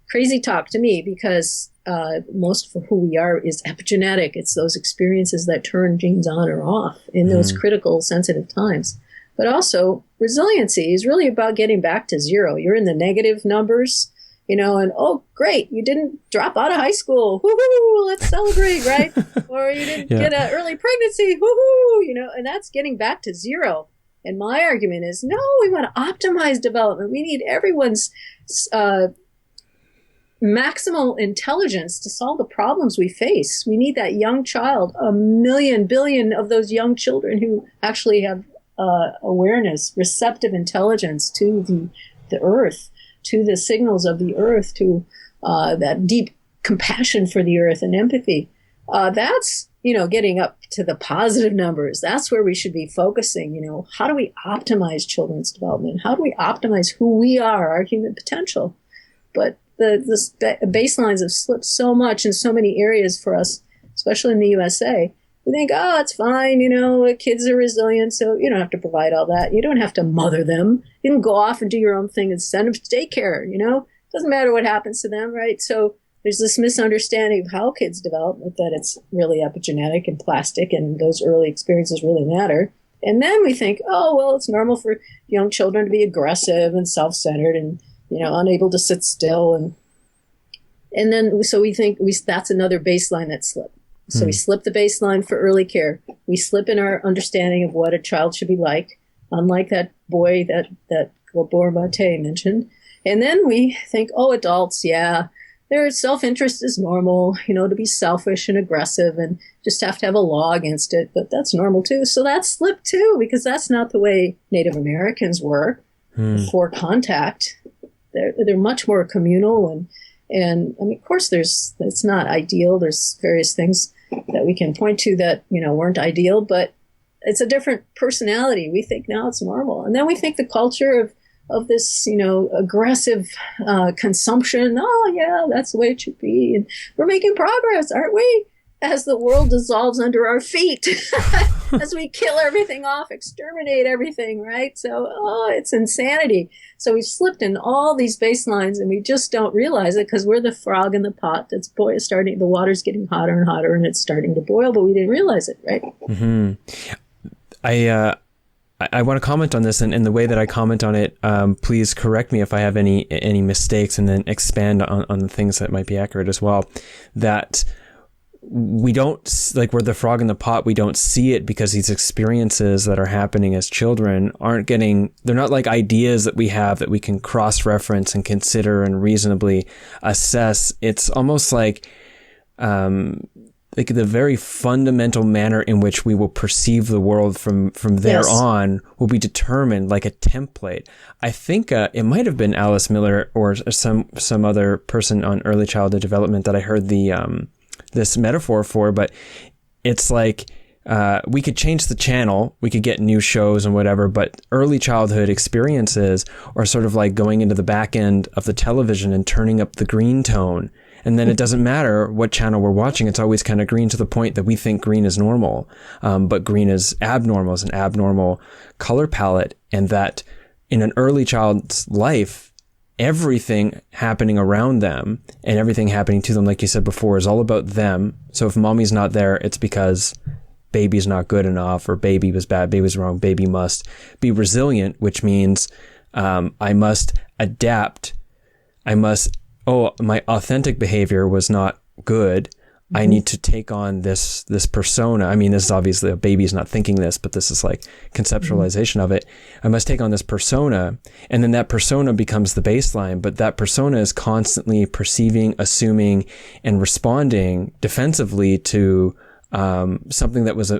crazy talk to me, because most of who we are is epigenetic. It's those experiences that turn genes on or off in those critical, sensitive times. But also, resiliency is really about getting back to zero. You're in the negative numbers, and oh, great, you didn't drop out of high school. Woohoo, let's celebrate, right? Or you didn't get an early pregnancy. Woohoo, and that's getting back to zero. And my argument is, no, we want to optimize development. We need everyone's maximal intelligence to solve the problems we face. We need that young child, 1 million, billion of those young children who actually have awareness, receptive intelligence to the earth, to the signals of the earth, to that deep compassion for the earth and empathy. That's, getting up to the positive numbers. That's where we should be focusing. How do we optimize children's development? How do we optimize who we are, our human potential? but the baselines have slipped so much in so many areas for us, especially in the USA. We think, oh, it's fine, kids are resilient, so you don't have to provide all that. You don't have to mother them. You can go off and do your own thing and send them to daycare, Doesn't matter what happens to them, right? So there's this misunderstanding of how kids develop, that it's really epigenetic and plastic, and those early experiences really matter. And then we think, oh, well, it's normal for young children to be aggressive and self-centered and, unable to sit still. And then, so we think that's another baseline that slipped. So we slip the baseline for early care. We slip in our understanding of what a child should be like, unlike that boy that Gabor Mate mentioned. And then we think, oh, adults, yeah, their self-interest is normal, to be selfish and aggressive and just have to have a law against it. But that's normal too. So that slipped too, because that's not the way Native Americans were before contact. They're much more communal and I mean, of course, it's not ideal. There's various things that we can point to that, weren't ideal, but it's a different personality. We think now it's normal. And then we think the culture of this, aggressive consumption, oh, yeah, that's the way it should be. And we're making progress, aren't we? As the world dissolves under our feet, as we kill everything off, exterminate everything, right? So, it's insanity. So we've slipped in all these baselines and we just don't realize it because we're the frog in the pot that's the water's getting hotter and hotter and it's starting to boil, but we didn't realize it, right? Mm-hmm. I want to comment on this, and the way that I comment on it, please correct me if I have any mistakes, and then expand on the things that might be accurate as well. That we don't, like, we're the frog in the pot, we don't see it because these experiences that are happening as children they're not like ideas that we have that we can cross-reference and consider and reasonably assess. It's almost like the very fundamental manner in which we will perceive the world from there on will be determined like a template. I think it might have been Alice Miller or some other person on early childhood development that I heard this metaphor for, but it's like we could change the channel, we could get new shows and whatever, but early childhood experiences are sort of like going into the back end of the television and turning up the green tone. And then it doesn't matter what channel we're watching. It's always kind of green to the point that we think green is normal. But green is abnormal, is an abnormal color palette. And that in an early child's life, everything happening around them and everything happening to them, like you said before, is all about them. So if mommy's not there, it's because baby's not good enough, or baby was bad, baby was wrong, baby must be resilient, which means I must adapt. My authentic behavior was not good. I need to take on this persona. I mean, this is obviously a baby's not thinking this, but this is like conceptualization of it. I must take on this persona, and then that persona becomes the baseline, but that persona is constantly perceiving, assuming, and responding defensively to something that was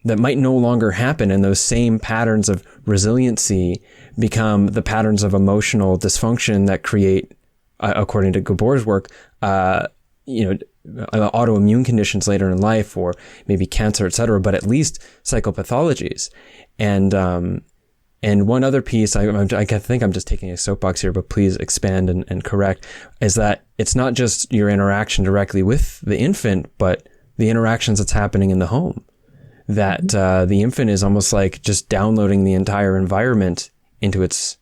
that might no longer happen. And those same patterns of resiliency become the patterns of emotional dysfunction that create, according to Gabor's work, autoimmune conditions later in life, or maybe cancer, etc., but at least psychopathologies. And one other piece, I think I'm just taking a soapbox here, but please expand and correct, is that it's not just your interaction directly with the infant, but the interactions that's happening in the home. That the infant is almost like just downloading the entire environment into its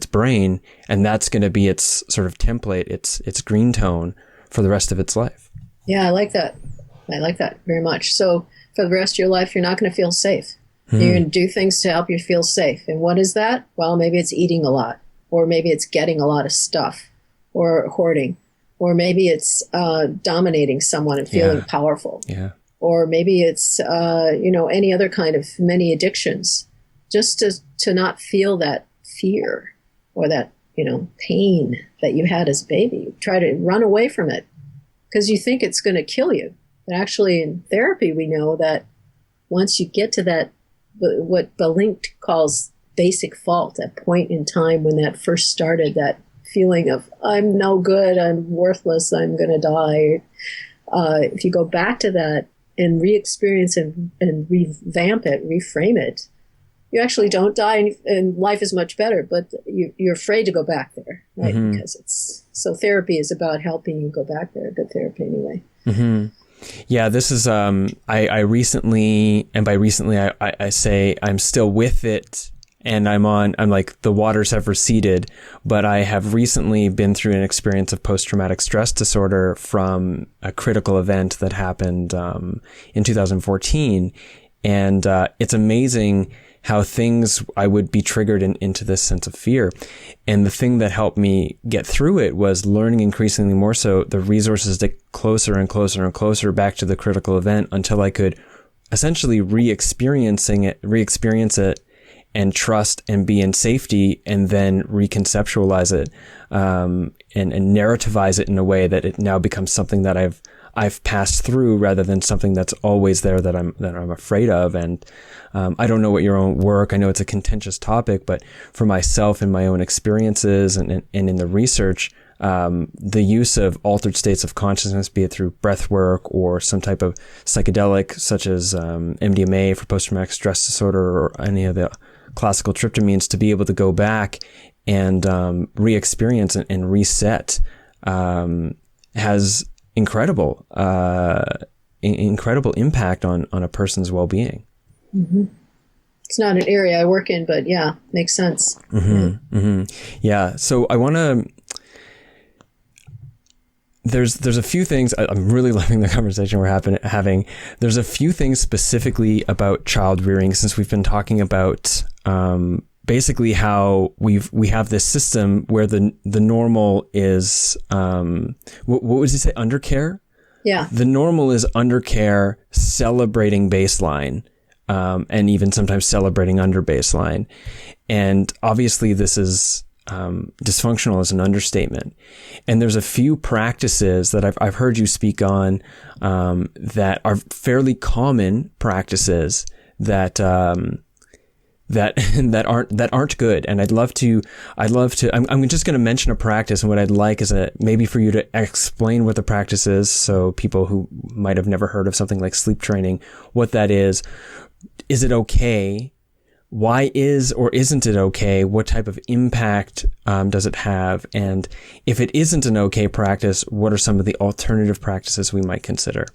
brain, and that's going to be its sort of template, its green tone for the rest of its life. Yeah, I like that. I like that very much. So for the rest of your life, you're not going to feel safe. You're going to do things to help you feel safe. And what is that? Well, maybe it's eating a lot, or maybe it's getting a lot of stuff, or hoarding, or maybe it's dominating someone and feeling powerful. Yeah. Or maybe it's, any other kind of many addictions, just to not feel that fear or that, pain that you had as a baby. You try to run away from it because you think it's going to kill you. But actually in therapy, we know that once you get to that, what Balint calls basic fault, that point in time when that first started, that feeling of I'm no good, I'm worthless, I'm going to die. If you go back to that and re-experience and revamp it, reframe it, you actually don't die, and life is much better, but you're afraid to go back there, right? Mm-hmm. Because therapy is about helping you go back there, good therapy anyway. Mm-hmm. Yeah, this is, I recently, and by recently, I say I'm still with it, and I'm like, the waters have receded, but I have recently been through an experience of post-traumatic stress disorder from a critical event that happened, in 2014. And, it's amazing how I would be triggered into this sense of fear. And the thing that helped me get through it was learning increasingly more so the resources to get closer and closer and closer back to the critical event until I could essentially re-experience it and trust and be in safety, and then reconceptualize it, and narrativize it in a way that it now becomes something that I've passed through, rather than something that's always there that I'm afraid of. And I don't know what your own work, I know it's a contentious topic, but for myself and my own experiences and in the research, the use of altered states of consciousness, be it through breath work or some type of psychedelic such as MDMA for post-traumatic stress disorder, or any of the classical tryptamines, to be able to go back and re-experience and reset, has incredible impact on a person's well-being. Mm-hmm. It's not an area I work in, but yeah, makes sense. Mm-hmm. Mm-hmm. Yeah. So I want to, there's a few things, I'm really loving the conversation we're having. There's a few things specifically about child rearing, since we've been talking about, basically how we have this system where the normal is, what would you say, undercare? Yeah. The normal is undercare, celebrating baseline, and even sometimes celebrating under baseline. And obviously this is, dysfunctional is an understatement. And there's a few practices that I've heard you speak on, that are fairly common practices that aren't good. And I'd love to, I'm just going to mention a practice, and what I'd like is maybe for you to explain what the practice is, so people who might have never heard of something like sleep training, what that is it okay? Why is or isn't it okay? What type of impact does it have? And if it isn't an okay practice, what are some of the alternative practices we might consider?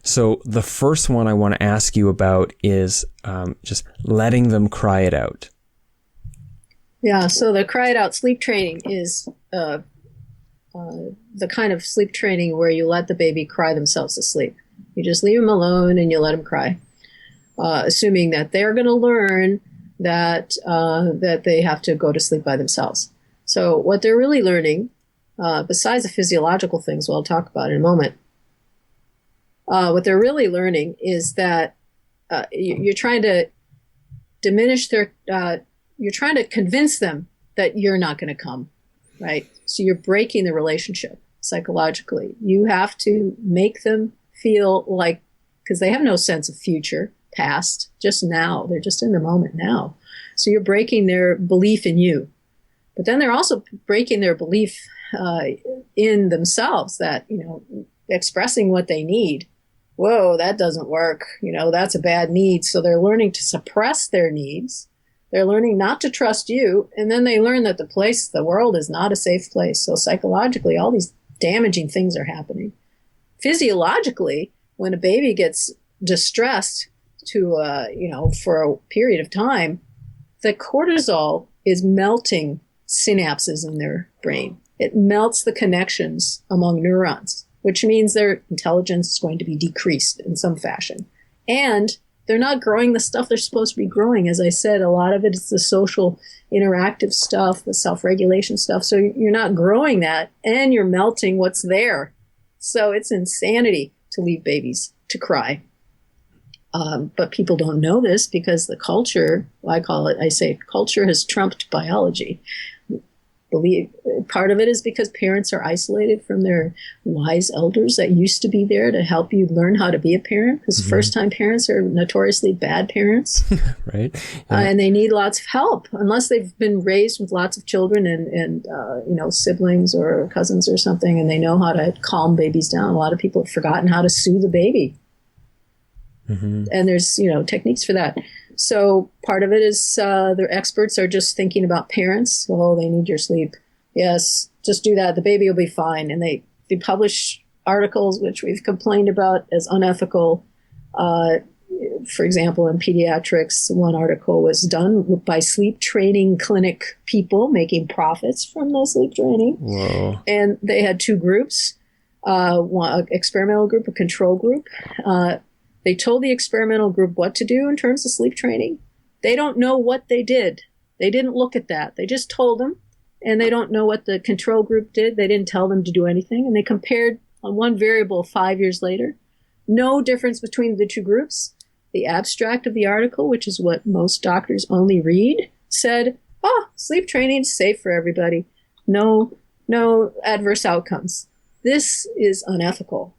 So the first one I want to ask you about is just letting them cry it out. Yeah, so the cry it out sleep training is the kind of sleep training where you let the baby cry themselves to sleep. You just leave them alone and you let them cry, assuming that they're going to learn that they have to go to sleep by themselves. So what they're really learning, besides the physiological things we'll talk about in a moment, what they're really learning is that you're trying to diminish you're trying to convince them that you're not going to come, right? So you're breaking the relationship psychologically. You have to make them feel like, because they have no sense of future, past, just now. They're just in the moment now. So you're breaking their belief in you. But then they're also breaking their belief in themselves, that, expressing what they need. Whoa, that doesn't work. That's a bad need. So they're learning to suppress their needs. They're learning not to trust you. And then they learn that the world is not a safe place. So psychologically, all these damaging things are happening. Physiologically, when a baby gets distressed for a period of time, the cortisol is melting synapses in their brain. It melts the connections among neurons, which means their intelligence is going to be decreased in some fashion. And they're not growing the stuff they're supposed to be growing. As I said, a lot of it is the social interactive stuff, the self-regulation stuff. So you're not growing that, and you're melting what's there. So it's insanity to leave babies to cry. But people don't know this because the culture, culture has trumped biology. Part of it is because parents are isolated from their wise elders that used to be there to help you learn how to be a parent, because first-time parents are notoriously bad parents. Right. Yeah. And they need lots of help, unless they've been raised with lots of children and siblings or cousins or something, and they know how to calm babies down. A lot of people have forgotten how to soothe a baby. Mm-hmm. And there's, techniques for that. So part of it is the experts are just thinking about parents. Oh, they need your sleep. Yes, just do that. The baby will be fine. And they publish articles which we've complained about as unethical. For example, in pediatrics, one article was done by sleep training clinic people making profits from the sleep training. Whoa. And they had two groups, one experimental group, a control group. They told the experimental group what to do in terms of sleep training. They don't know what they did. They didn't look at that. They just told them, and they don't know what the control group did. They didn't tell them to do anything. And they compared on one variable 5 years later. No difference between the two groups. The abstract of the article, which is what most doctors only read, said, sleep training is safe for everybody. No adverse outcomes. This is unethical.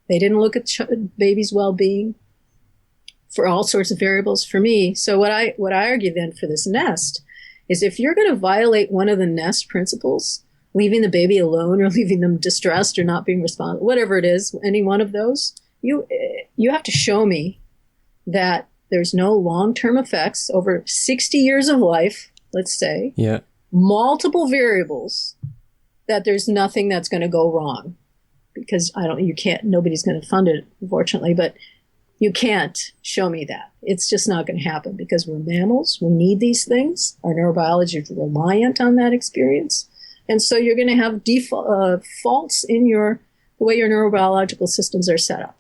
They didn't look at baby's well-being for all sorts of variables for me. So what I argue then for this nest is if you're going to violate one of the nest principles, leaving the baby alone or leaving them distressed or not being responsible, whatever it is, any one of those, you have to show me that there's no long-term effects over 60 years of life, let's say, multiple variables, that there's nothing that's going to go wrong. Because nobody's going to fund it, unfortunately, but you can't show me that. It's just not going to happen because we're mammals. We need these things. Our neurobiology is reliant on that experience. And so you're going to have faults in the way your neurobiological systems are set up.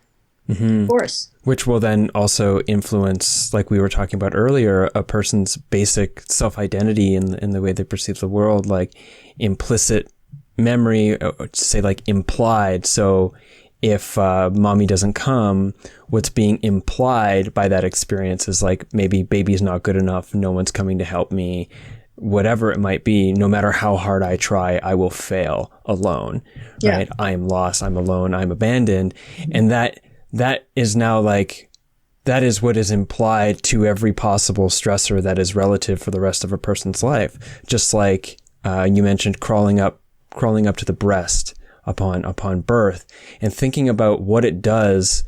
Mm-hmm. Of course. Which will then also influence, like we were talking about earlier, a person's basic self-identity in the way they perceive the world, like implicit memory, say like implied. So if mommy doesn't come, what's being implied by that experience is like, maybe baby's not good enough, no one's coming to help me, whatever it might be. No matter how hard I try, I will fail alone, right? I am lost, I'm alone, I'm abandoned. And that is now like, that is what is implied to every possible stressor that is relative for the rest of a person's life. Just like you mentioned crawling up to the breast upon birth, and thinking about what it does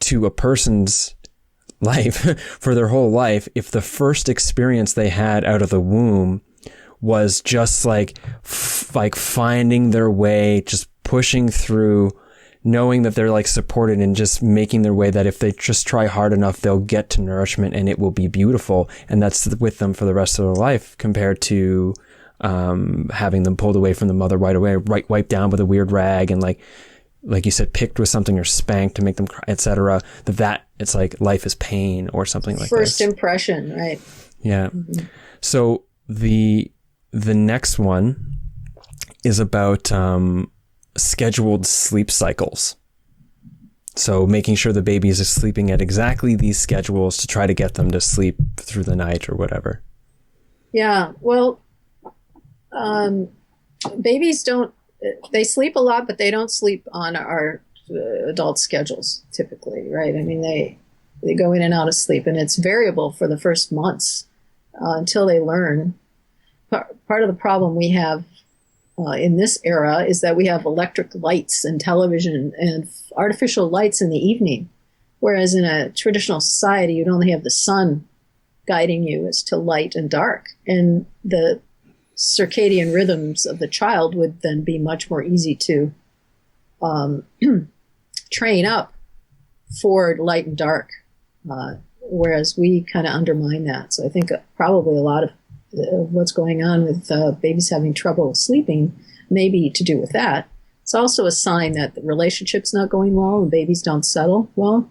to a person's life for their whole life if the first experience they had out of the womb was just like finding their way, just pushing through, knowing that they're like supported and just making their way, that if they just try hard enough, they'll get to nourishment and it will be beautiful. And that's with them for the rest of their life, compared to having them pulled away from the mother right away, wiped down with a weird rag, and like you said, picked with something or spanked to make them cry, etc. That it's like life is pain or something like that. First impression, right? Yeah. Mm-hmm. So the next one is about scheduled sleep cycles. So making sure the babies are sleeping at exactly these schedules to try to get them to sleep through the night or whatever. Yeah. Well, babies they sleep a lot, but they don't sleep on our adult schedules typically, right? I mean, they go in and out of sleep, and it's variable for the first months until they learn. Part of the problem we have in this era is that we have electric lights and television and artificial lights in the evening, whereas in a traditional society, you'd only have the sun guiding you as to light and dark, and the circadian rhythms of the child would then be much more easy to train up for light and dark, whereas we kind of undermine that. So I think probably a lot of what's going on with babies having trouble sleeping may be to do with that. It's also a sign that the relationship's not going well and babies don't settle well.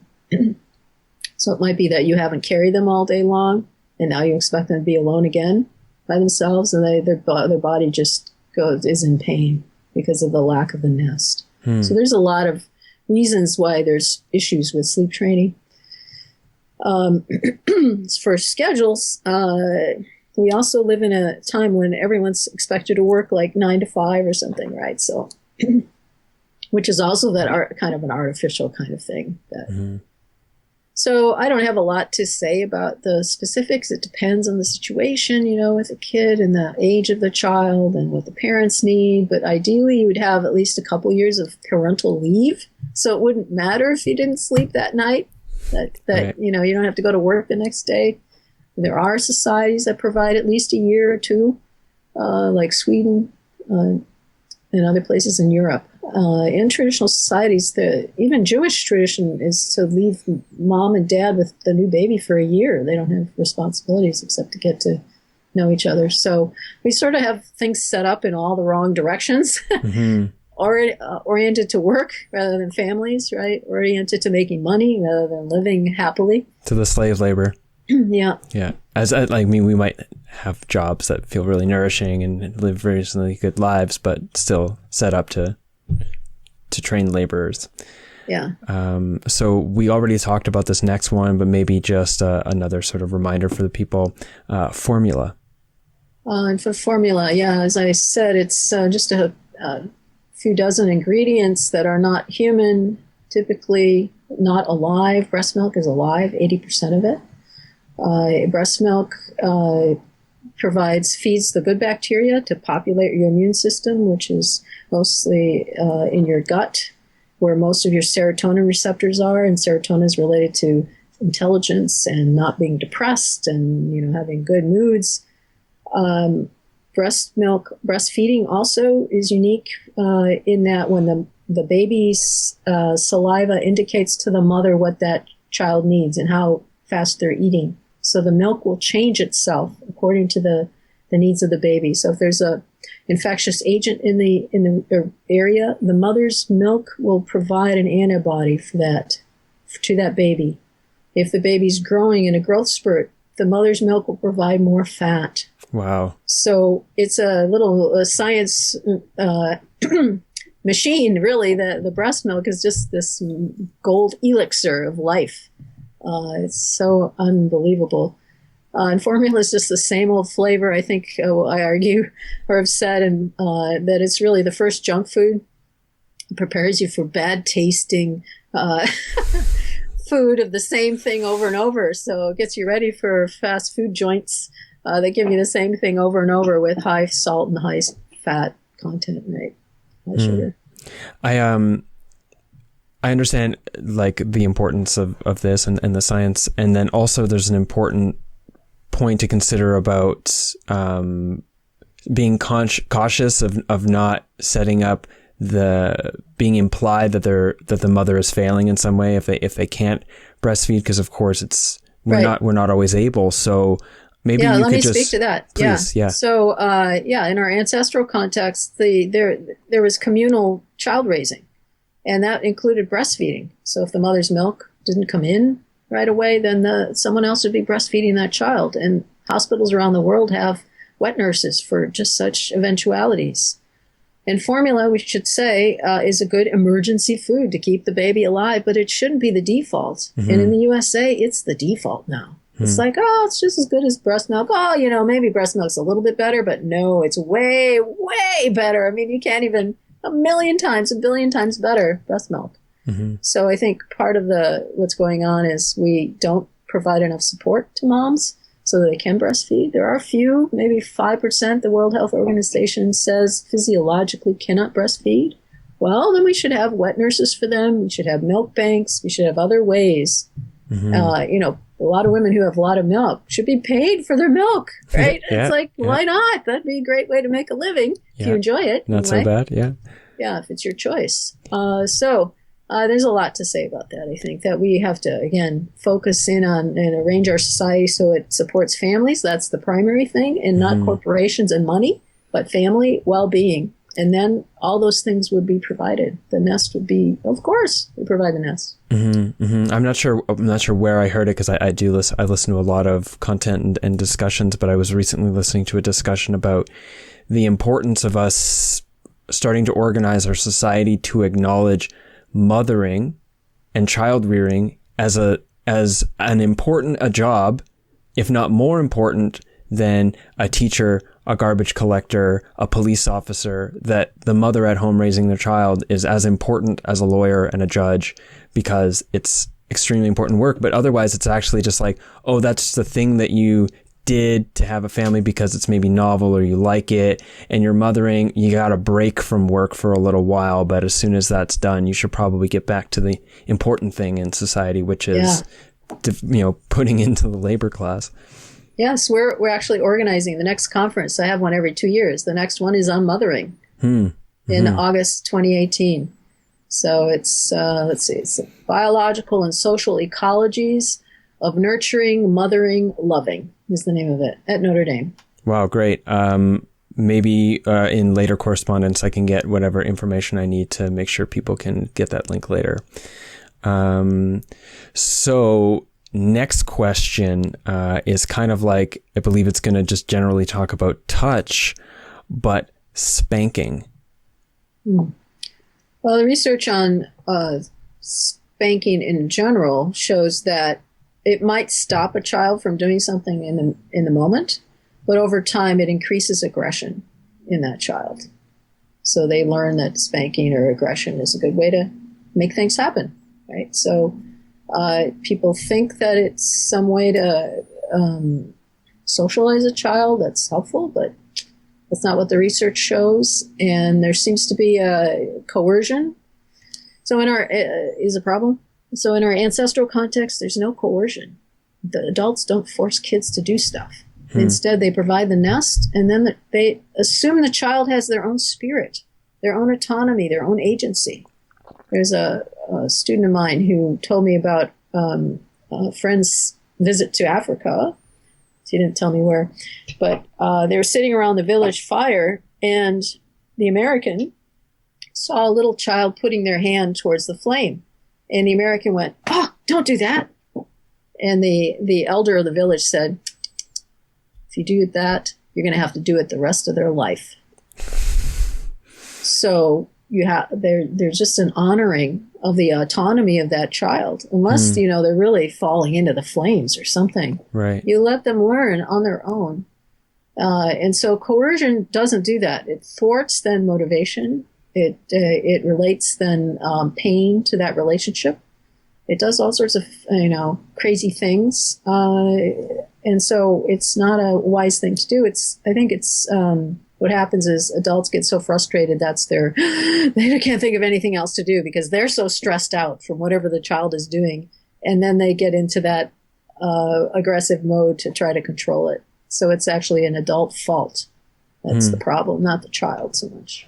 So it might be that you haven't carried them all day long, and now you expect them to be alone again by themselves, and their body just is in pain because of the lack of the nest. So there's a lot of reasons why there's issues with sleep training. For schedules, we also live in a time when everyone's expected to work like 9 to 5 or something, right? So, which is also kind of an artificial kind of thing. So I don't have a lot to say about the specifics. It depends on the situation, with a kid and the age of the child and what the parents need. But ideally, you would have at least a couple years of parental leave. So it wouldn't matter if you didn't sleep that night, that right. You don't have to go to work the next day. There are societies that provide at least a year or two, like Sweden and other places in Europe. In traditional societies, even Jewish tradition is to leave mom and dad with the new baby for a year. They don't have responsibilities except to get to know each other. So we sort of have things set up in all the wrong directions. Oriented to work rather than families, right? Oriented to making money rather than living happily. To the slave labor. Yeah. Yeah. We might have jobs that feel really nourishing and live reasonably good lives, but still set up to train laborers. Yeah. So we already talked about this next one, but maybe just another sort of reminder for the people. Formula. And for formula, yeah, as I said, it's just a few dozen ingredients that are not human, typically not alive. Breast milk is alive, 80% of it. Breast milk feeds the good bacteria to populate your immune system, which is mostly in your gut, where most of your serotonin receptors are, and serotonin is related to intelligence and not being depressed and having good moods. Breastfeeding also is unique in that when the baby's saliva indicates to the mother what that child needs and how fast they're eating. So the milk will change itself according to the needs of the baby. So if there's a infectious agent in the area, the mother's milk will provide an antibody to that baby. If the baby's growing in a growth spurt, the mother's milk will provide more fat. Wow. So it's a little science machine, really. The breast milk is just this gold elixir of life. It's so unbelievable. And formula is just the same old flavor. I think I argue or have said that it's really the first junk food. It prepares you for bad tasting food of the same thing over and over. So it gets you ready for fast food joints that give you the same thing over and over with high salt and high fat content, right? High sugar. I understand like the importance of this and the science. And then also there's an important point to consider about being cautious of not setting up being implied that the mother is failing in some way if they can't breastfeed, because of course we're not always able. So maybe you let could me just speak to that. Please, yeah. So in our ancestral context, there was communal child raising, and that included breastfeeding. So if the mother's milk didn't come in right away, then someone else would be breastfeeding that child. And hospitals around the world have wet nurses for just such eventualities. And formula, we should say, is a good emergency food to keep the baby alive, but it shouldn't be the default. Mm-hmm. And in the USA, it's the default now. Mm-hmm. It's like, it's just as good as breast milk. Maybe breast milk's a little bit better, but no, it's way, way better. I mean, you can't even a billion times better breast milk. Mm-hmm. So I think part of what's going on is we don't provide enough support to moms so that they can breastfeed. There are a few, maybe 5%, the World Health Organization says physiologically cannot breastfeed. Well, then we should have wet nurses for them. We should have milk banks. We should have other ways. Mm-hmm. A lot of women who have a lot of milk should be paid for their milk, right? It's like, why not? That'd be a great way to make a living if you enjoy it. Not so bad, yeah. Yeah, if it's your choice. There's a lot to say about that. I think that we have to, again, focus in on and arrange our society so it supports families. That's the primary thing, and not corporations and money, but family well-being. And then all those things would be provided. The nest would be, of course, we provide the nest. Mm-hmm, mm-hmm. I'm not sure where I heard it, because I listen to a lot of content and discussions, but I was recently listening to a discussion about the importance of us starting to organize our society to acknowledge mothering and child rearing as an important job, if not more important than a teacher, a garbage collector, a police officer. That the mother at home raising their child is as important as a lawyer and a judge, because it's extremely important work. But otherwise it's actually just like, that's the thing that you did to have a family because it's maybe novel or you like it, and you're mothering, you got a break from work for a little while, but as soon as that's done, you should probably get back to the important thing in society, which is putting into the labor class. Yes, we're actually organizing the next conference. I have one every 2 years. The next one is on mothering in August 2018. So it's, let's see, it's biological and social ecologies of nurturing, mothering, loving is the name of it at Notre Dame. Wow, great. Maybe in later correspondence, I can get whatever information I need to make sure people can get that link later. So next question is kind of like, I believe it's going to just generally talk about touch, but spanking. Well, the research on spanking in general shows that it might stop a child from doing something in the moment, but over time it increases aggression in that child. So they learn that spanking or aggression is a good way to make things happen, right? So people think that it's some way to socialize a child that's helpful, but that's not what the research shows. And there seems to be a coercion. So is a problem. So in our ancestral context, there's no coercion. The adults don't force kids to do stuff. Instead, they provide the nest, and then they assume the child has their own spirit, their own autonomy, their own agency. There's a student of mine who told me about a friend's visit to Africa. She didn't tell me where, but they were sitting around the village fire, and the American saw a little child putting their hand towards the flame. And the American went, "Oh, don't do that." And the elder of the village said, "If you do that, you're going to have to do it the rest of their life." So there's just an honoring of the autonomy of that child, unless they're really falling into the flames or something. Right. You let them learn on their own, and so coercion doesn't do that. It thwarts then motivation. It relates then pain to that relationship. It does all sorts of crazy things, and so it's not a wise thing to do. I think it's what happens is adults get so frustrated they can't think of anything else to do because they're so stressed out from whatever the child is doing, and then they get into that aggressive mode to try to control it. So it's actually an adult fault. That's the problem, not the child so much.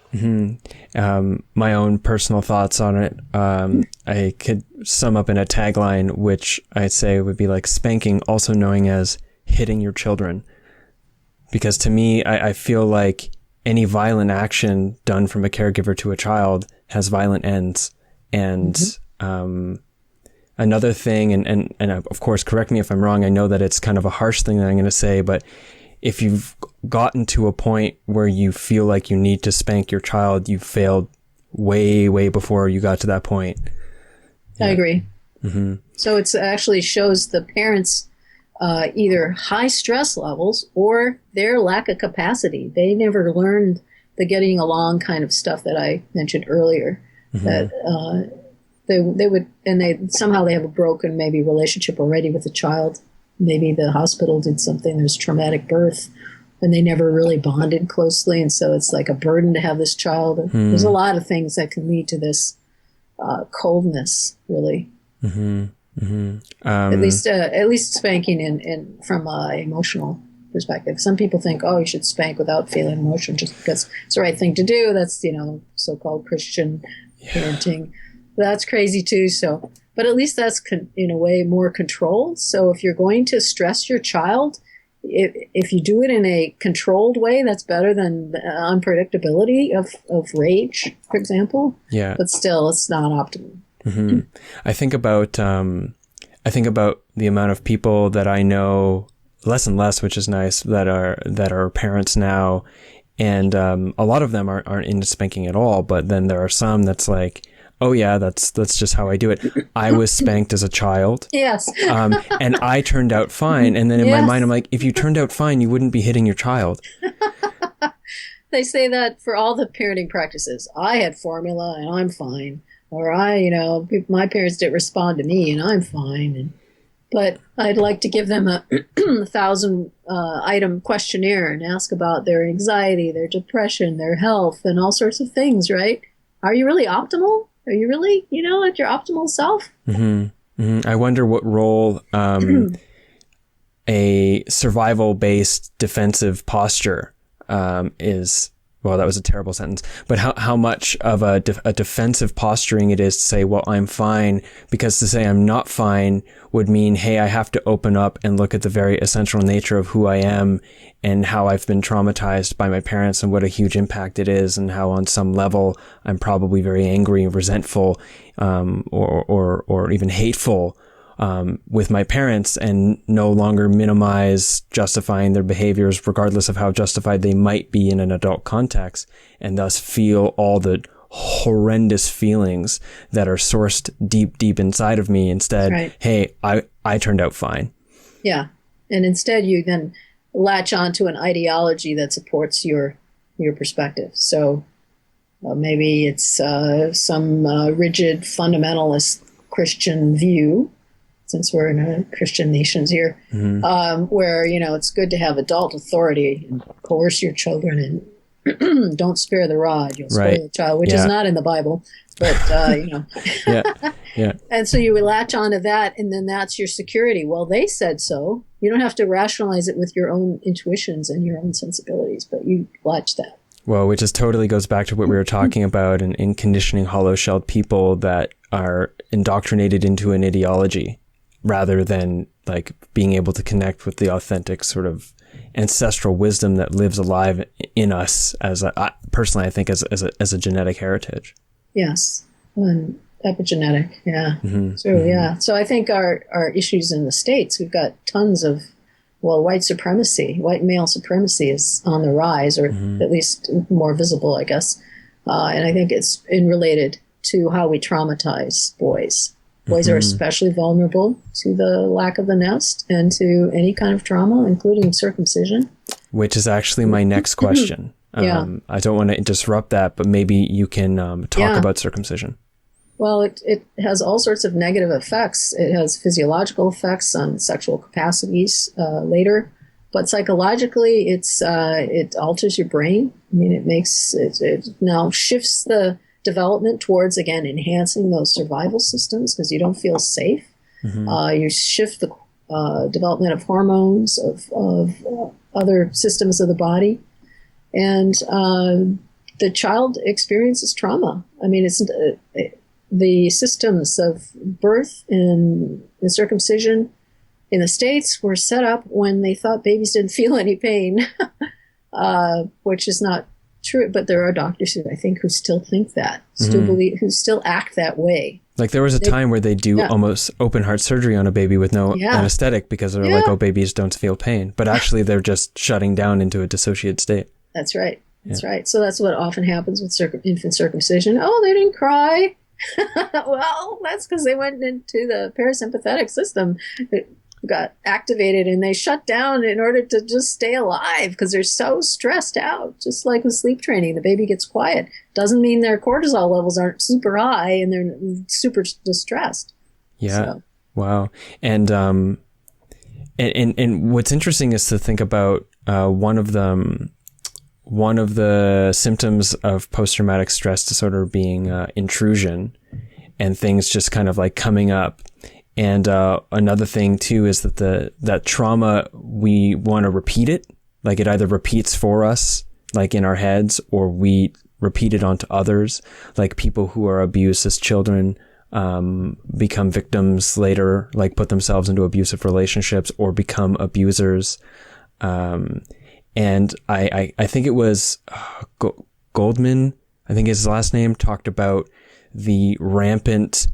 My own personal thoughts on it, I could sum up in a tagline, which I'd say would be like spanking, also known as hitting your children. Because to me, I feel like any violent action done from a caregiver to a child has violent ends. And another thing, and of course, correct me if I'm wrong, I know that it's kind of a harsh thing that I'm going to say, but if you've gotten to a point where you feel like you need to spank your child, you failed way, way before you got to that point. Yeah. I agree. So it actually shows the parents' either high stress levels or their lack of capacity. They never learned the getting along kind of stuff that I mentioned earlier. That they somehow they have a broken maybe relationship already with the child. Maybe the hospital did something, there's traumatic birth, and they never really bonded closely, and so it's like a burden to have this child. There's a lot of things that can lead to this coldness, really. At least spanking in from an emotional perspective. Some people think, oh, you should spank without feeling emotion just because it's the right thing to do. That's so-called Christian parenting. That's crazy too. So. But at least that's, in a way, more controlled. So if you're going to stress your child, if you do it in a controlled way, that's better than the unpredictability of rage, for example. Yeah. But still, it's not optimal. I think about the amount of people that I know less and less, which is nice, that are parents now, and a lot of them aren't into spanking at all. But then there are some that's like, oh yeah, that's just how I do it. I was spanked as a child. Yes. And I turned out fine. And then in my mind, I'm like, if you turned out fine, you wouldn't be hitting your child. They say that for all the parenting practices. I had formula and I'm fine. Or my parents didn't respond to me and I'm fine. But I'd like to give them a 1,000 item questionnaire and ask about their anxiety, their depression, their health, and all sorts of things, right? Are you really optimal? Are you really, at your optimal self? I wonder what role a survival-based defensive posture is, well, that was a terrible sentence, but how much of a defensive posturing it is to say, well, I'm fine, because to say I'm not fine would mean, hey, I have to open up and look at the very essential nature of who I am and how I've been traumatized by my parents and what a huge impact it is, and how on some level I'm probably very angry and resentful, or even hateful with my parents, and no longer minimize justifying their behaviors regardless of how justified they might be in an adult context, and thus feel all the horrendous feelings that are sourced deep inside of me. Instead, right. Hey, I turned out fine. Yeah. And instead you then latch onto an ideology that supports your perspective. So maybe it's some rigid fundamentalist Christian view, since we're in a Christian nations here, where, it's good to have adult authority and coerce your children, and don't spare the rod, you'll spoil the child, which is not in the Bible, but, Yeah. And so you latch onto that, and then that's your security. Well, they said so. You don't have to rationalize it with your own intuitions and your own sensibilities, but you latch that. Well, which just totally goes back to what we were talking about in conditioning hollow-shelled people that are indoctrinated into an ideology, rather than like being able to connect with the authentic sort of ancestral wisdom that lives alive in us personally, I think as a genetic heritage. Yes. And epigenetic. Yeah. So I think our issues in the States, we've got tons of, white supremacy, white male supremacy is on the rise, or at least more visible, I guess. And I think it's related to how we traumatize boys. Boys are especially vulnerable to the lack of the nest and to any kind of trauma, including circumcision. Which is actually my next question. I don't want to disrupt that, but maybe you can talk about circumcision. Well, it has all sorts of negative effects. It has physiological effects on sexual capacities later, but psychologically, it alters your brain. I mean, it now shifts the development towards, again, enhancing those survival systems because you don't feel safe. You shift the development of hormones, of other systems of the body, and the child experiences trauma. I mean, it's the systems of birth and circumcision in the States were set up when they thought babies didn't feel any pain, which is not true. But there are doctors who still think that, who still act that way. Like there was a time where they do almost open heart surgery on a baby with no anesthetic because they're like, oh, babies don't feel pain. But actually they're just shutting down into a dissociated state. That's right. That's right. So that's what often happens with infant circumcision. Oh, they didn't cry. Well, that's because they went into the parasympathetic system. It got activated and they shut down in order to just stay alive because they're so stressed out. Just like with sleep training, the baby gets quiet. Doesn't mean their cortisol levels aren't super high and they're super distressed. Yeah. So. Wow. And what's interesting is to think about one of the symptoms of post-traumatic stress disorder being intrusion and things just kind of like coming up. And another thing too is that that trauma, we want to repeat it. Like it either repeats for us, like in our heads, or we repeat it onto others. Like people who are abused as children become victims later, like put themselves into abusive relationships or become abusers. And I think it was Goldman, I think is his last name, talked about the rampant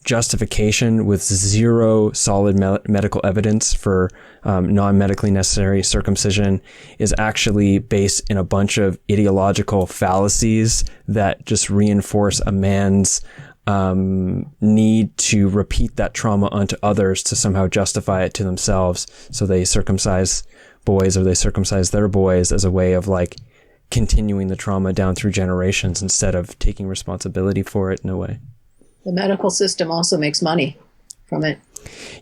justification with zero solid medical evidence for non-medically necessary circumcision is actually based in a bunch of ideological fallacies that just reinforce a man's need to repeat that trauma onto others to somehow justify it to themselves. So they circumcise boys or they circumcise their boys as a way of like continuing the trauma down through generations instead of taking responsibility for it in a way. The medical system also makes money from it.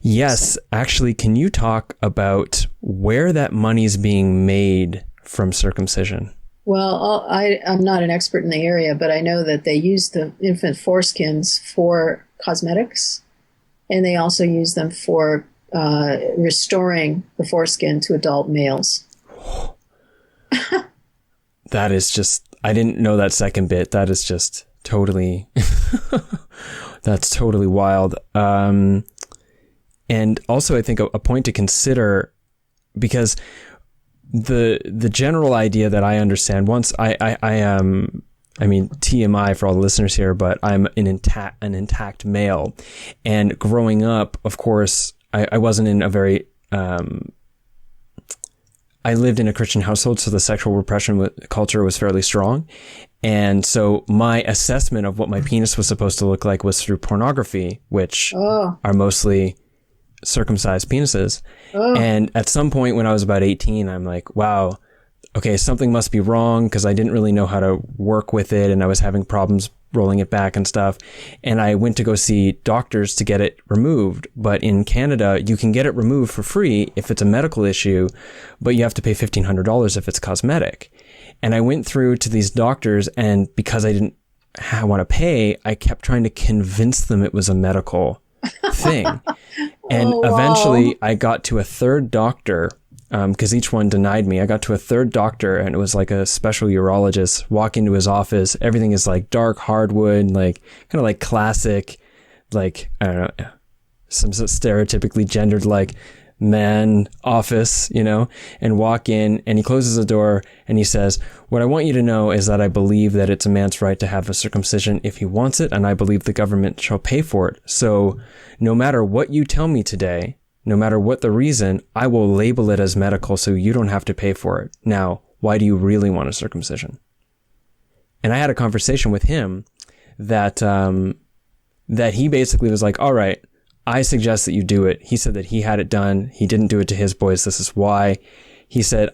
Yes. Actually, can you talk about where that money's being made from circumcision? Well, I'm not an expert in the area, but I know that they use the infant foreskins for cosmetics, and they also use them for restoring the foreskin to adult males. That is just, I didn't know that second bit. That is just totally, that's totally wild. And also I think a point to consider, because the general idea that I understand, once I am, I mean, TMI for all the listeners here, but I'm an intact male. And growing up, of course, I wasn't in a very, I lived in a Christian household, so the sexual repression culture was fairly strong. And so my assessment of what my penis was supposed to look like was through pornography, which are mostly circumcised penises. And at some point when I was about 18, I'm like, wow, okay, something must be wrong, because I didn't really know how to work with it, and I was having problems rolling it back and stuff. And I went to go see doctors to get it removed. But in Canada, you can get it removed for free if it's a medical issue, but you have to pay $1,500 if it's cosmetic. And I went through to these doctors, and because I didn't want to pay, I kept trying to convince them it was a medical thing. And eventually I got to a third doctor, because each one denied me. I got to a third doctor, and it was like a special urologist. Walk into his office, everything is like dark hardwood, like kind of like classic, like, I don't know, some stereotypically gendered like man office, you know, and walk in, and he closes the door and he says, what I want you to know is that I believe that it's a man's right to have a circumcision if he wants it, and I believe the government shall pay for it. So no matter what you tell me today, no matter what the reason, I will label it as medical so you don't have to pay for it. Now, why do you really want a circumcision? And I had a conversation with him that that he basically was like, all right, I suggest that you do it. He said that he had it done. He didn't do it to his boys. This is why. He said,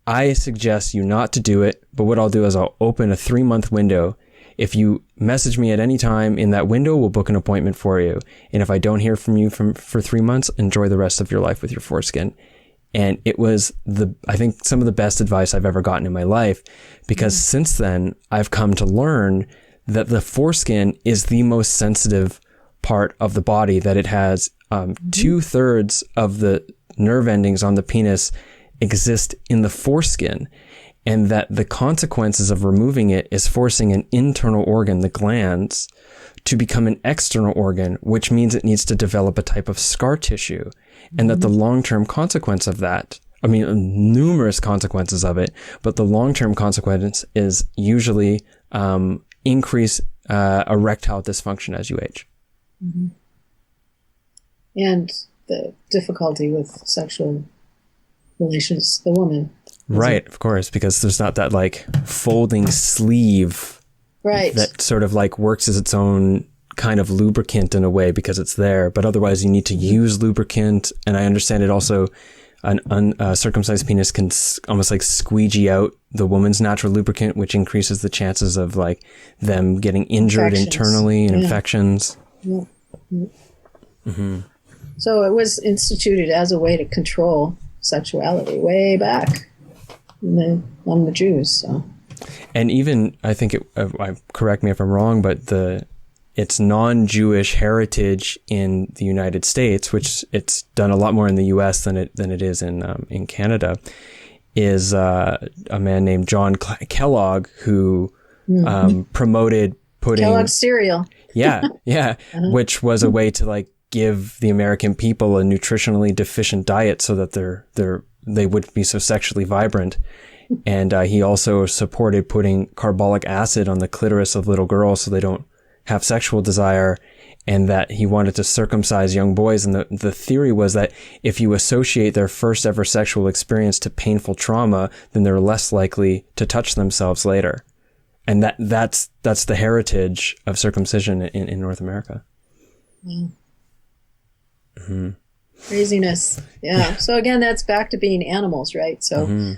I suggest you not to do it, but what I'll do is I'll open a 3-month window. If you message me at any time in that window, we'll book an appointment for you. And if I don't hear from you for 3 months, enjoy the rest of your life with your foreskin. And it was I think some of the best advice I've ever gotten in my life, because since then I've come to learn that the foreskin is the most sensitive part of the body, that it has 2/3 of the nerve endings on the penis exist in the foreskin. And that the consequences of removing it is forcing an internal organ, the glands, to become an external organ, which means it needs to develop a type of scar tissue. And that the long-term consequence of that, I mean, numerous consequences of it, but the long-term consequence is usually increased erectile dysfunction as you age. Mm-hmm. And the difficulty with sexual relations, the woman. Right, of course, because there's not that like folding sleeve that sort of like works as its own kind of lubricant in a way, because it's there, but otherwise you need to use lubricant. And I understand it also, an uncircumcised penis can almost like squeegee out the woman's natural lubricant, which increases the chances of like them getting injured internally and infections. Yeah. Mm-hmm. So it was instituted as a way to control sexuality way back among the Jews. So. And even, I think correct me if I'm wrong, but its non-Jewish heritage in the United States, which it's done a lot more in the U.S. than it is in Canada, is a man named John Kellogg who promoted putting Kellogg's cereal. Yeah, which was a way to like give the American people a nutritionally deficient diet so that they wouldn't be so sexually vibrant. And he also supported putting carbolic acid on the clitoris of little girls so they don't have sexual desire, and that he wanted to circumcise young boys. And the theory was that if you associate their first ever sexual experience to painful trauma, then they're less likely to touch themselves later. And that's the heritage of circumcision in North America. Mm-hmm. Craziness. Yeah. So again, that's back to being animals, right? So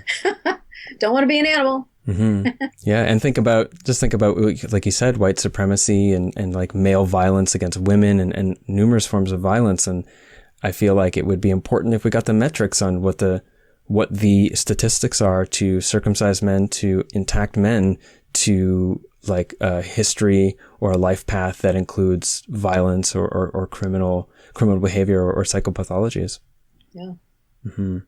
don't want to be an animal. Yeah. And think about, like you said, white supremacy and like male violence against women and numerous forms of violence. And I feel like it would be important if we got the metrics on what the statistics are to circumcised men, to intact men, to like a history or a life path that includes violence or criminal criminal behavior or psychopathologies. Yeah. Mm-hmm.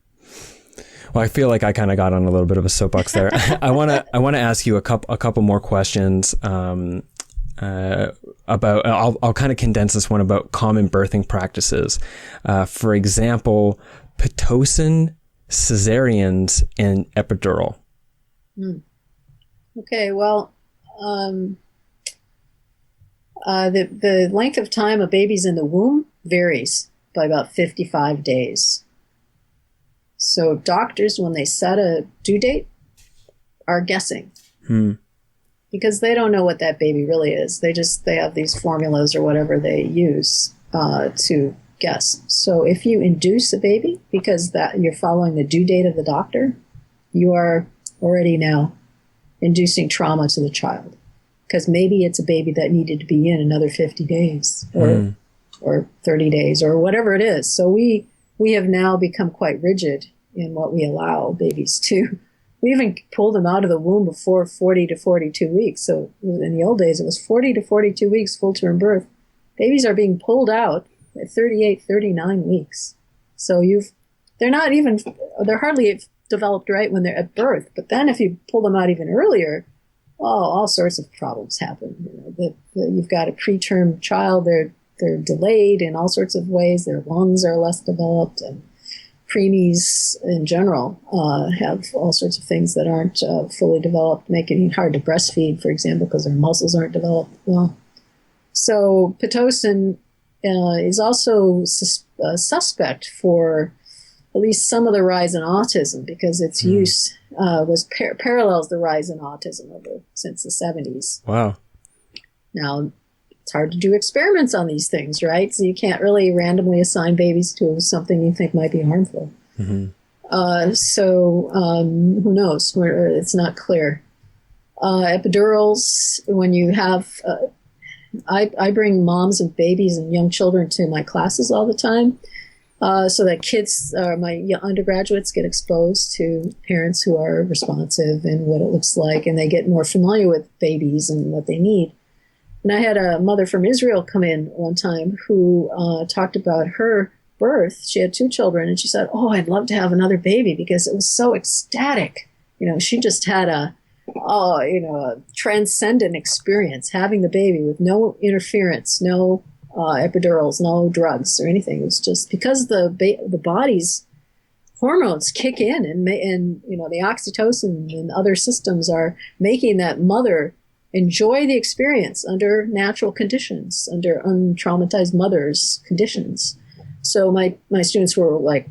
Well, I feel like I kind of got on a little bit of a soapbox there. I want to ask you a couple more questions about. I'll kind of condense this one about common birthing practices. For example, Pitocin, cesareans, and epidural. Okay. Well, the length of time a baby's in the womb varies by about 55 days. So doctors, when they set a due date, are guessing because they don't know what that baby really is. They have these formulas or whatever they use to guess. So if you induce a baby because that you're following the due date of the doctor, you are already now inducing trauma to the child because maybe it's a baby that needed to be in another 50 days or 30 days or whatever it is. So we have now become quite rigid in what we allow babies to. We even pull them out of the womb before 40 to 42 weeks. So in the old days, it was 40 to 42 weeks full-term birth. Babies are being pulled out at 38, 39 weeks. So they're hardly developed right when they're at birth. But then if you pull them out even earlier, all sorts of problems happen. You've got a preterm child, they're delayed in all sorts of ways. Their lungs are less developed, and preemies in general have all sorts of things that aren't fully developed, making it hard to breastfeed, for example, because their muscles aren't developed well. So Pitocin is also suspect for at least some of the rise in autism because its use parallels the rise in autism since the 70s. Wow. Now, it's hard to do experiments on these things, right? So you can't really randomly assign babies to something you think might be harmful. Mm-hmm. So who knows? It's not clear. Epidurals, when you have... I bring moms and babies and young children to my classes all the time so that kids, my undergraduates, get exposed to parents who are responsive and what it looks like, and they get more familiar with babies and what they need. And I had a mother from Israel come in one time who talked about her birth. She had 2 children, and she said, I'd love to have another baby because it was so ecstatic. She just had a transcendent experience having the baby with no interference, no epidurals, no drugs or anything. It was just because the body's hormones kick in and the oxytocin and other systems are making that mother enjoy the experience under natural conditions, under untraumatized mothers' conditions. So my students were like,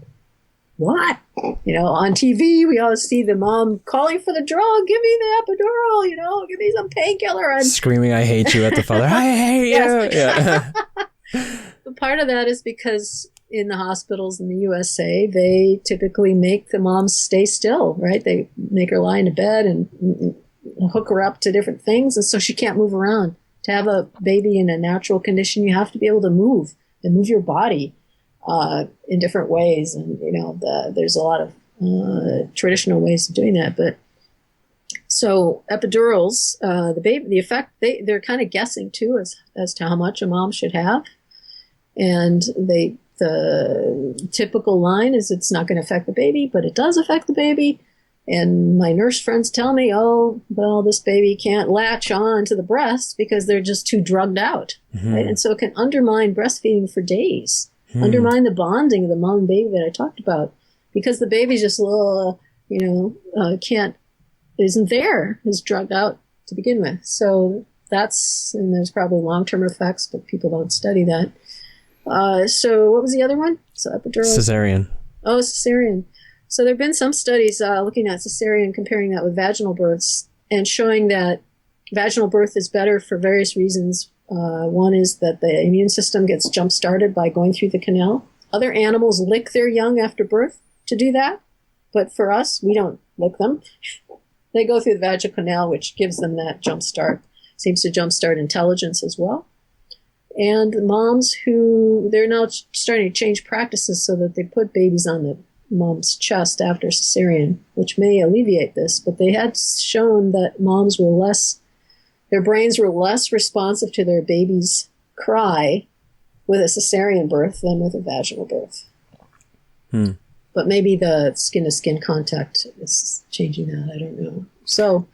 what? On TV, we always see the mom calling for the drug. Give me the epidural, give me some painkiller. Screaming, I hate you at the father. I hate you. Yeah. But part of that is because in the hospitals in the USA, they typically make the moms stay still, right? They make her lie in a bed and hook her up to different things, and so she can't move around. To have a baby in a natural condition, you have to be able to move your body in different ways, and there's a lot of traditional ways of doing that. But so epidurals, the effect, they're kind of guessing too as to how much a mom should have, and the typical line is it's not going to affect the baby, but it does affect the baby. And my nurse friends tell me, this baby can't latch on to the breast because they're just too drugged out. Mm-hmm. Right? And so it can undermine breastfeeding for days, undermine the bonding of the mom and baby that I talked about, because the baby just, isn't there, is drugged out to begin with. So and there's probably long-term effects, but people don't study that. So what was the other one? So epidural. Cesarean. Oh, cesarean. So there have been some studies looking at cesarean, comparing that with vaginal births, and showing that vaginal birth is better for various reasons. One is that the immune system gets jump-started by going through the canal. Other animals lick their young after birth to do that, but for us, we don't lick them. They go through the vaginal canal, which gives them that jump-start. Seems to jump-start intelligence as well. And moms they're now starting to change practices so that they put babies on the mom's chest after cesarean, which may alleviate this, but they had shown that moms their brains were less responsive to their baby's cry with a cesarean birth than with a vaginal birth. But maybe the skin-to-skin contact is changing that. I don't know. So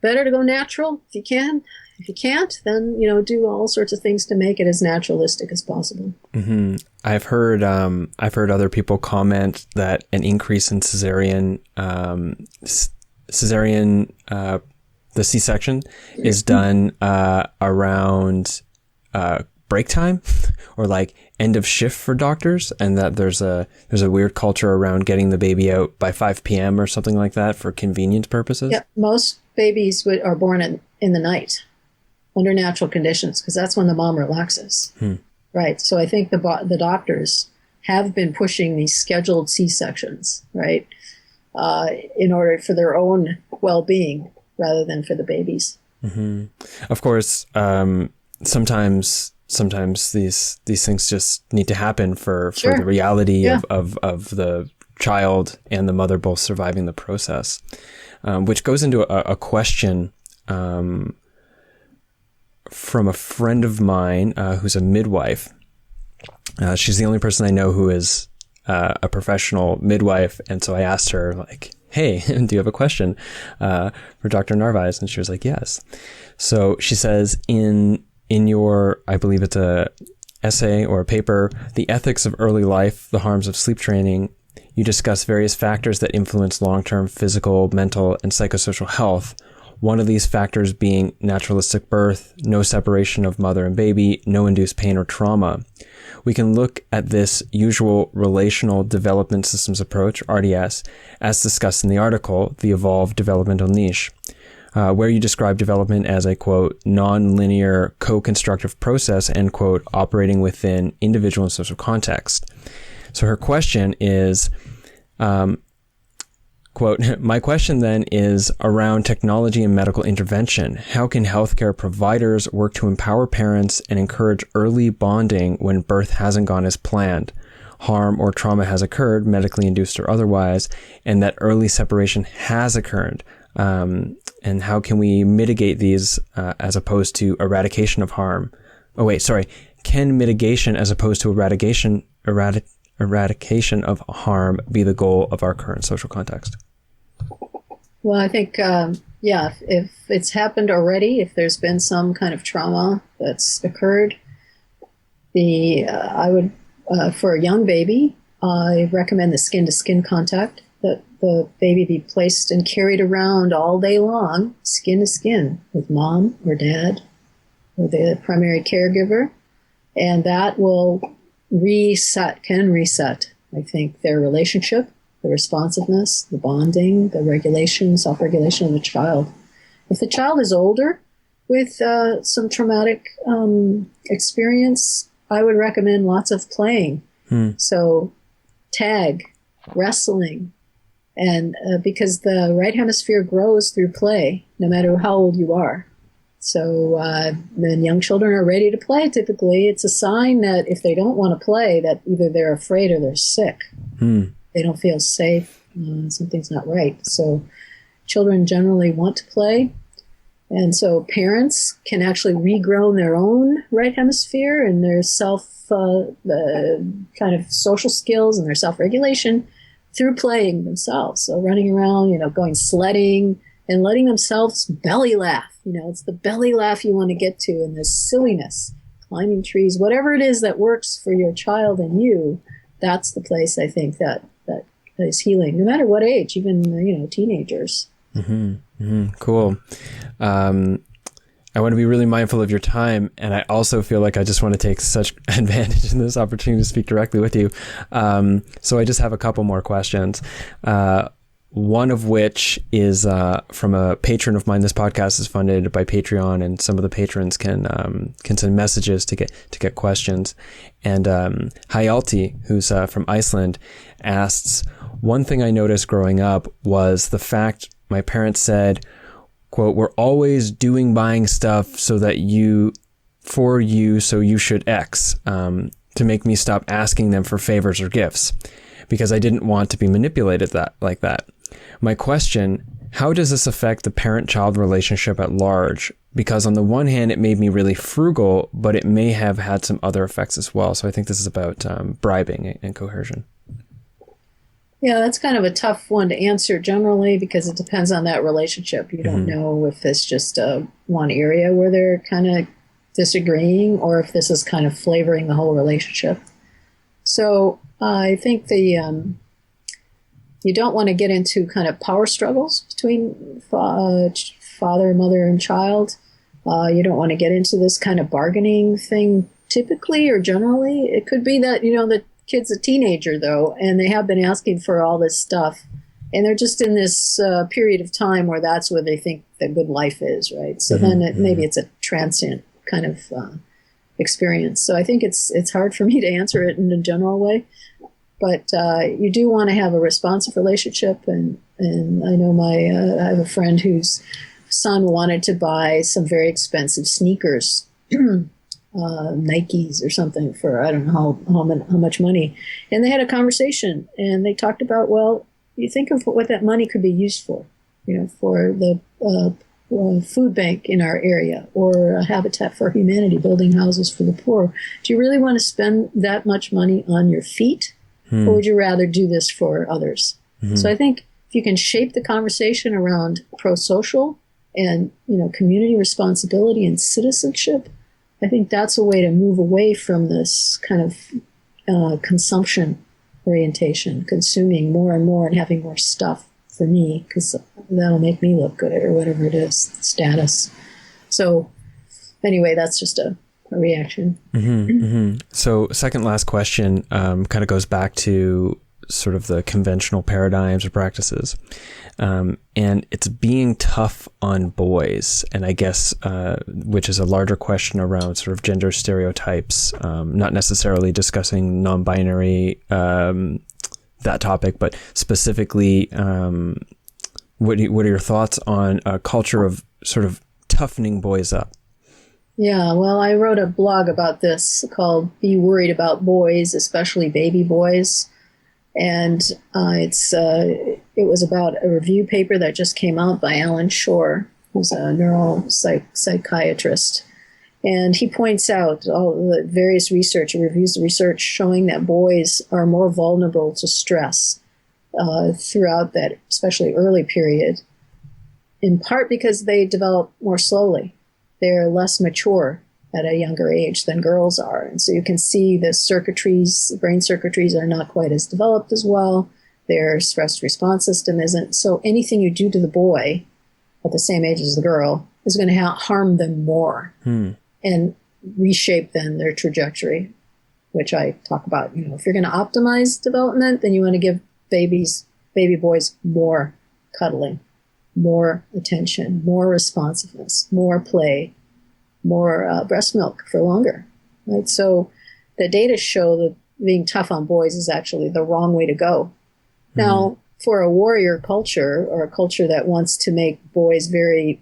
better to go natural if you can. If you can't, then, do all sorts of things to make it as naturalistic as possible. Mm-hmm. I've heard other people comment that an increase in cesarean, the C-section is done around break time or like end of shift for doctors, and that there's a weird culture around getting the baby out by 5 p.m. or something like that for convenience purposes. Yeah, most babies are born in the night under natural conditions because that's when the mom relaxes. Right. So I think the doctors have been pushing these scheduled C-sections, right, in order for their own well-being rather than for the babies. Mm-hmm. Of course, sometimes these things just need to happen for the reality of the child and the mother both surviving the process, which goes into a question from a friend of mine who's a midwife. She's the only person I know who is a professional midwife, and so I asked her, like, hey, do you have a question for Dr. Narvaez? And she was like, yes. So she says, in your, I believe it's a essay or a paper, The Ethics of Early Life, The Harms of Sleep Training, you discuss various factors that influence long-term physical, mental, and psychosocial health. One of these factors being naturalistic birth, no separation of mother and baby, no induced pain or trauma. We can look at this usual relational development systems approach, RDS, as discussed in the article, The Evolved Developmental Niche, where you describe development as a, quote, non-linear co-constructive process, end quote, operating within individual and social context. So her question is, quote, my question then is around technology and medical intervention. How can healthcare providers work to empower parents and encourage early bonding when birth hasn't gone as planned, harm or trauma has occurred, medically induced or otherwise, and that early separation has occurred? And how can we mitigate these as opposed to eradication of harm? Oh, wait, sorry. Can mitigation as opposed to eradication of harm be the goal of our current social context? Well, I think, if it's happened already, if there's been some kind of trauma that's occurred, I would, for a young baby, I recommend the skin-to-skin contact, that the baby be placed and carried around all day long, skin to skin, with mom or dad or the primary caregiver, and that will can reset, I think, their relationship, the responsiveness, the bonding, the regulation, self-regulation of the child. If the child is older with some traumatic experience, I would recommend lots of playing. So tag, wrestling, and because the right hemisphere grows through play, no matter how old you are. So when young children are ready to play, typically, it's a sign that if they don't want to play, that either they're afraid or they're sick. They don't feel safe. Something's not right. So children generally want to play. And so parents can actually regrow their own right hemisphere and their kind of social skills and their self-regulation through playing themselves. So running around, going sledding and letting themselves belly laugh. It's the belly laugh you want to get to, and this silliness, climbing trees, whatever it is that works for your child and you, that's the place I think that is healing, no matter what age, even, teenagers. Cool. I want to be really mindful of your time, and I also feel like I just want to take such advantage in this opportunity to speak directly with you. So I just have a couple more questions. One of which is from a patron of mine. This podcast is funded by Patreon, and some of the patrons can send messages to get questions. And Hayalti, who's from Iceland, asks, one thing I noticed growing up was the fact my parents said, quote, we're always buying stuff so you should X, to make me stop asking them for favors or gifts, because I didn't want to be manipulated like that. My question, how does this affect the parent-child relationship at large? because on the one hand, it made me really frugal, but it may have had some other effects as well. So I think this is about bribing and coercion. Yeah, that's kind of a tough one to answer generally because it depends on that relationship. You don't know if it's just one area where they're kind of disagreeing or if this is kind of flavoring the whole relationship. So I think you don't want to get into kind of power struggles between father, mother, and child. You don't want to get into this kind of bargaining thing typically or generally. It could be that, the kid's a teenager, though, and they have been asking for all this stuff. And they're just in this period of time where that's where they think the good life is, right? So then maybe it's a transient kind of experience. So I think it's hard for me to answer it in a general way. But you do want to have a responsive relationship. And I know I have a friend whose son wanted to buy some very expensive sneakers, Nikes or something for, I don't know how much money. And they had a conversation and they talked about, well, you think of what that money could be used for, for the food bank in our area or a Habitat for Humanity building houses for the poor. Do you really want to spend that much money on your feet? Or would you rather do this for others? So I think if you can shape the conversation around pro-social and, community responsibility and citizenship, I think that's a way to move away from this kind of consumption orientation, consuming more and more and having more stuff for me, because that'll make me look good or whatever it is, status. So anyway, that's just a reaction. So second last question kind of goes back to sort of the conventional paradigms or practices. And it's being tough on boys. And I guess, which is a larger question around sort of gender stereotypes, not necessarily discussing non-binary, that topic, but specifically, what are your thoughts on a culture of sort of toughening boys up? Yeah, well, I wrote a blog about this called Be Worried About Boys, especially baby boys. And it was about a review paper that just came out by Alan Shore, who's a neuropsychiatrist. And he points out all the various research, reviews the research showing that boys are more vulnerable to stress throughout that, especially early period, in part because they develop more slowly. They're less mature at a younger age than girls are. And so you can see the brain circuitries are not quite as developed as well. Their stress response system isn't. So anything you do to the boy at the same age as the girl is going to harm them more and reshape then their trajectory, which I talk about. If you're going to optimize development, then you want to give baby boys more cuddling, more attention, more responsiveness, more play, more breast milk for longer, right? So the data show that being tough on boys is actually the wrong way to go. Now, for a warrior culture or a culture that wants to make boys very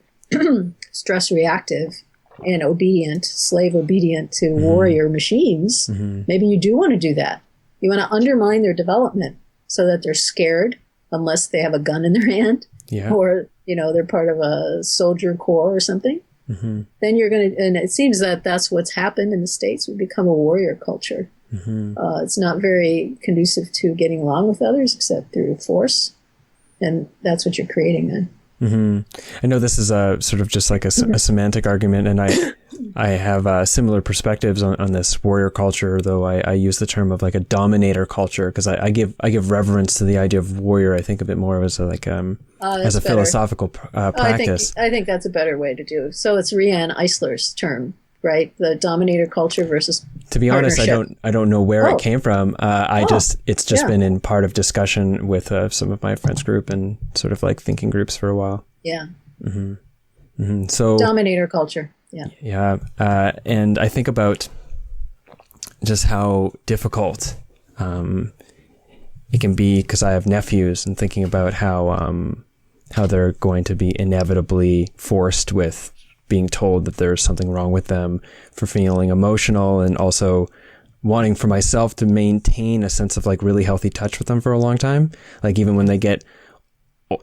stress reactive and obedient, slave obedient to warrior machines, maybe you do want to do that. You want to undermine their development so that they're scared unless they have a gun in their hand or, they're part of a soldier corps or something. Then you're going to, and it seems that that's what's happened in the States. We've become a warrior culture. It's not very conducive to getting along with others except through force. And that's what you're creating then. I know this is a sort of just like a semantic argument, and I have similar perspectives on this warrior culture, though I use the term of like a dominator culture because I give reverence to the idea of warrior. I think of it more as as a philosophical practice. I think that's a better way to do. So it's Rianne Eisler's term, right? The dominator culture versus. To be honest, I don't know where it came from. It's just been in part of discussion with some of my friends group and sort of like thinking groups for a while. Yeah. So dominator culture. Yeah. Yeah. And I think about just how difficult it can be because I have nephews and thinking about how they're going to be inevitably forced with being told that there's something wrong with them for feeling emotional, and also wanting for myself to maintain a sense of like really healthy touch with them for a long time. Like even when they get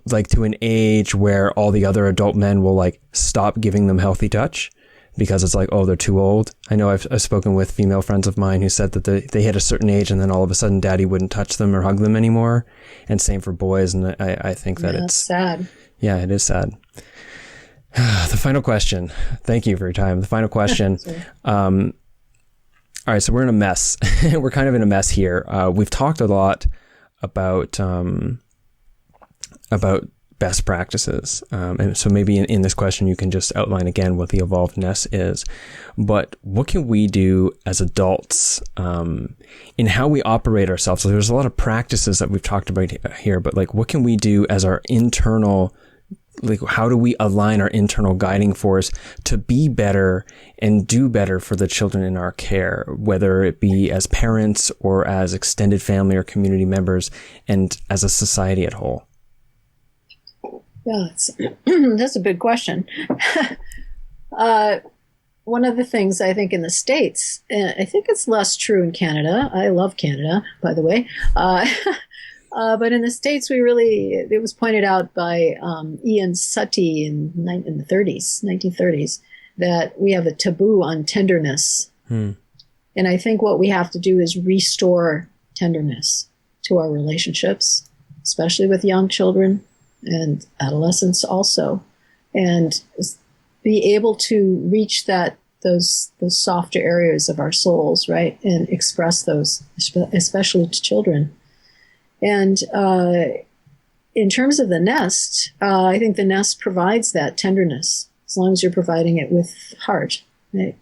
like to an age where all the other adult men will like stop giving them healthy touch because it's like, oh, they're too old. I know I've spoken with female friends of mine who said that they hit a certain age and then all of a sudden daddy wouldn't touch them or hug them anymore. And same for boys. And I think that it's sad. Yeah, it is sad. The final question. Thank you for your time. The final question. All right. So we're in a mess. We're kind of in a mess here. We've talked a lot about best practices. And so maybe in this question, you can just outline again what the evolved nest is. But what can we do as adults in how we operate ourselves? So there's a lot of practices that we've talked about here, but like what can we do as our internal, like how do we align our internal guiding force to be better and do better for the children in our care, whether it be as parents or as extended family or community members and as a society at whole? Yeah, that's a big question. One of the things I think in the States, and I think it's less true in Canada. I love Canada, by the way. But in the States, it was pointed out by Ian Suttie in the 1930s, that we have a taboo on tenderness. And I think what we have to do is restore tenderness to our relationships, especially with young children and adolescents also, and be able to reach those softer areas of our souls, right, and express those, especially to children. And in terms of the nest, I think the nest provides that tenderness as long as you're providing it with heart, right?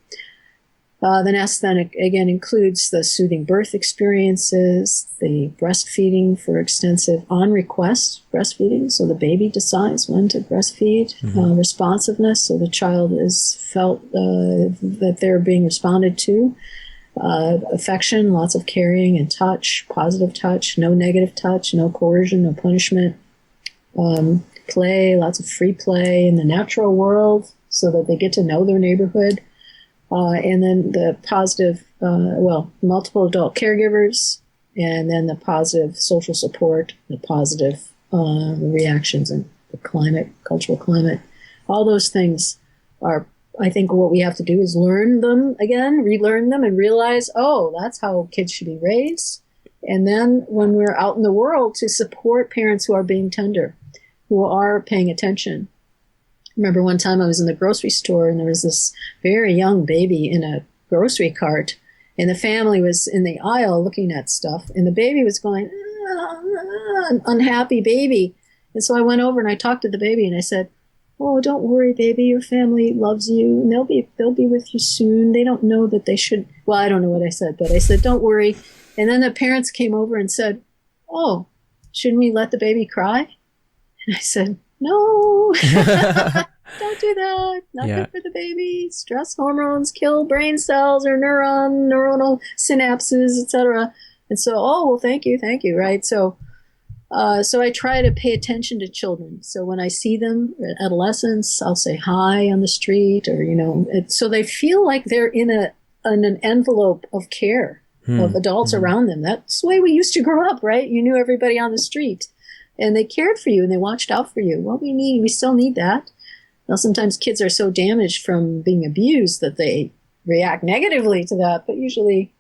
The nest then again includes the soothing birth experiences, the breastfeeding for extensive on-request breastfeeding, so the baby decides when to breastfeed, responsiveness, so the child is felt that they're being responded to, affection, lots of caring and touch, positive touch, no negative touch, no coercion, no punishment, play, lots of free play in the natural world so that they get to know their neighborhood. And then the positive, multiple adult caregivers, and then the positive social support, the positive reactions and the climate, cultural climate. All those things are, I think what we have to do is learn them again, relearn them, and realize, oh, that's how kids should be raised. And then when we're out in the world, to support parents who are being tender, who are paying attention. I remember one time I was in the grocery store and there was this very young baby in a grocery cart, and the family was in the aisle looking at stuff, and the baby was going, an unhappy baby. And so I went over and I talked to the baby and I said, oh, don't worry, baby, your family loves you and they'll be with you soon. They don't know that they should. Well, I don't know what I said, but I said, don't worry. And then the parents came over and said, oh, shouldn't we let the baby cry? And I said, no, don't do that. Not good for the baby. Stress hormones kill brain cells or neuronal synapses, etc. And so, oh, well, thank you, right? So I try to pay attention to children. So when I see them, adolescents, I'll say hi on the street, or so they feel like they're in an envelope of care of adults around them. That's the way we used to grow up, right? You knew everybody on the street. And they cared for you and they watched out for you. What we still need that. Now, sometimes kids are so damaged from being abused that they react negatively to that, but usually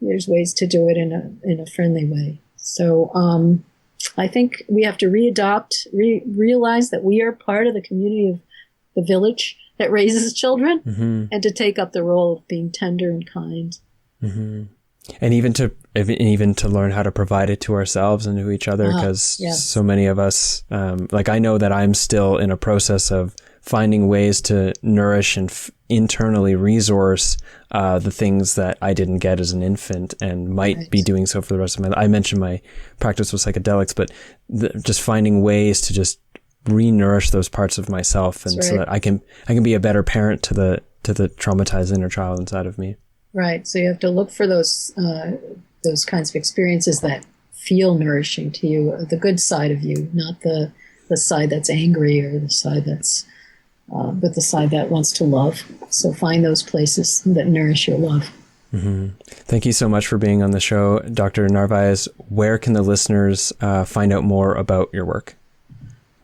there's ways to do it in a friendly way. So I think we have to realize that we are part of the community of the village that raises children, and to take up the role of being tender and kind. And even to learn how to provide it to ourselves and to each other, because so many of us, like I know that I'm still in a process of finding ways to nourish and internally resource the things that I didn't get as an infant and might be doing so for the rest of my life. I mentioned my practice with psychedelics, but just finding ways to just re-nourish those parts of myself, and so that I can be a better parent to the traumatized inner child inside of me. Right. So you have to look for those kinds of experiences that feel nourishing to you, the good side of you, not the side that's angry or the side that's, but the side that wants to love. So find those places that nourish your love. Thank you so much for being on the show, Dr. Narvaez. Where can the listeners find out more about your work?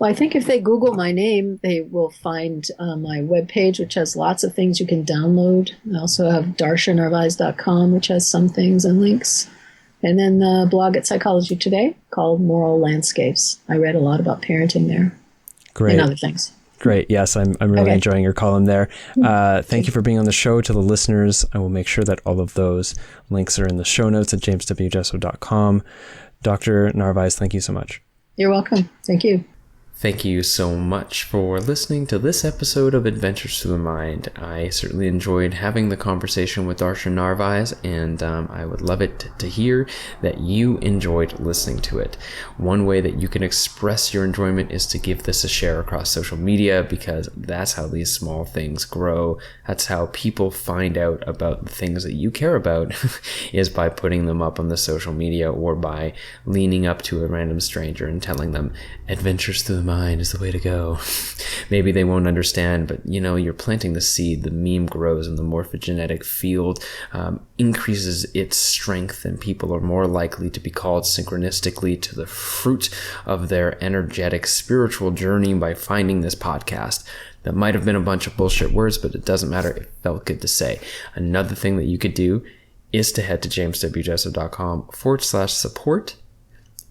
Well, I think if they Google my name, they will find my webpage, which has lots of things you can download. I also have darcianarvaez.com, which has some things and links. And then the blog at Psychology Today called Moral Landscapes. I read a lot about parenting there. Great. And other things. Great. Yes, I'm really enjoying your column there. Thank you for being on the show. To the listeners, I will make sure that all of those links are in the show notes at jameswjesso.com. Dr. Narvaez, thank you so much. You're welcome. Thank you. Thank you so much for listening to this episode of Adventures Through the Mind. I certainly enjoyed having the conversation with Darcia Narvaez, and I would love it to hear that you enjoyed listening to it. One way that you can express your enjoyment is to give this a share across social media, because that's how these small things grow. That's how people find out about the things that you care about, is by putting them up on the social media, or by leaning up to a random stranger and telling them, Adventures Through the Mind is the way to go. Maybe they won't understand, but you're planting the seed. The meme grows, and the morphogenetic field increases its strength, and people are more likely to be called synchronistically to the fruit of their energetic spiritual journey by finding this podcast. That might have been a bunch of bullshit words, but it doesn't matter. It felt good to say. Another thing that you could do is to head to jameswjesso.com/support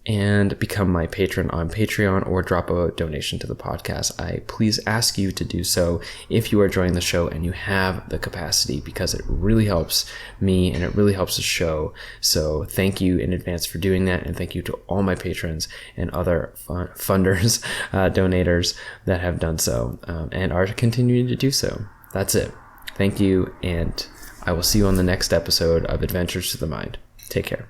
and become my patron on Patreon, or drop a donation to the podcast. I please ask you to do so if you are enjoying the show and you have the capacity, because it really helps me and it really helps the show. So thank you in advance for doing that, and thank you to all my patrons and other funders, donators that have done so and are continuing to do so. That's it. Thank you, and I will see you on the next episode of Adventures to the Mind. Take care.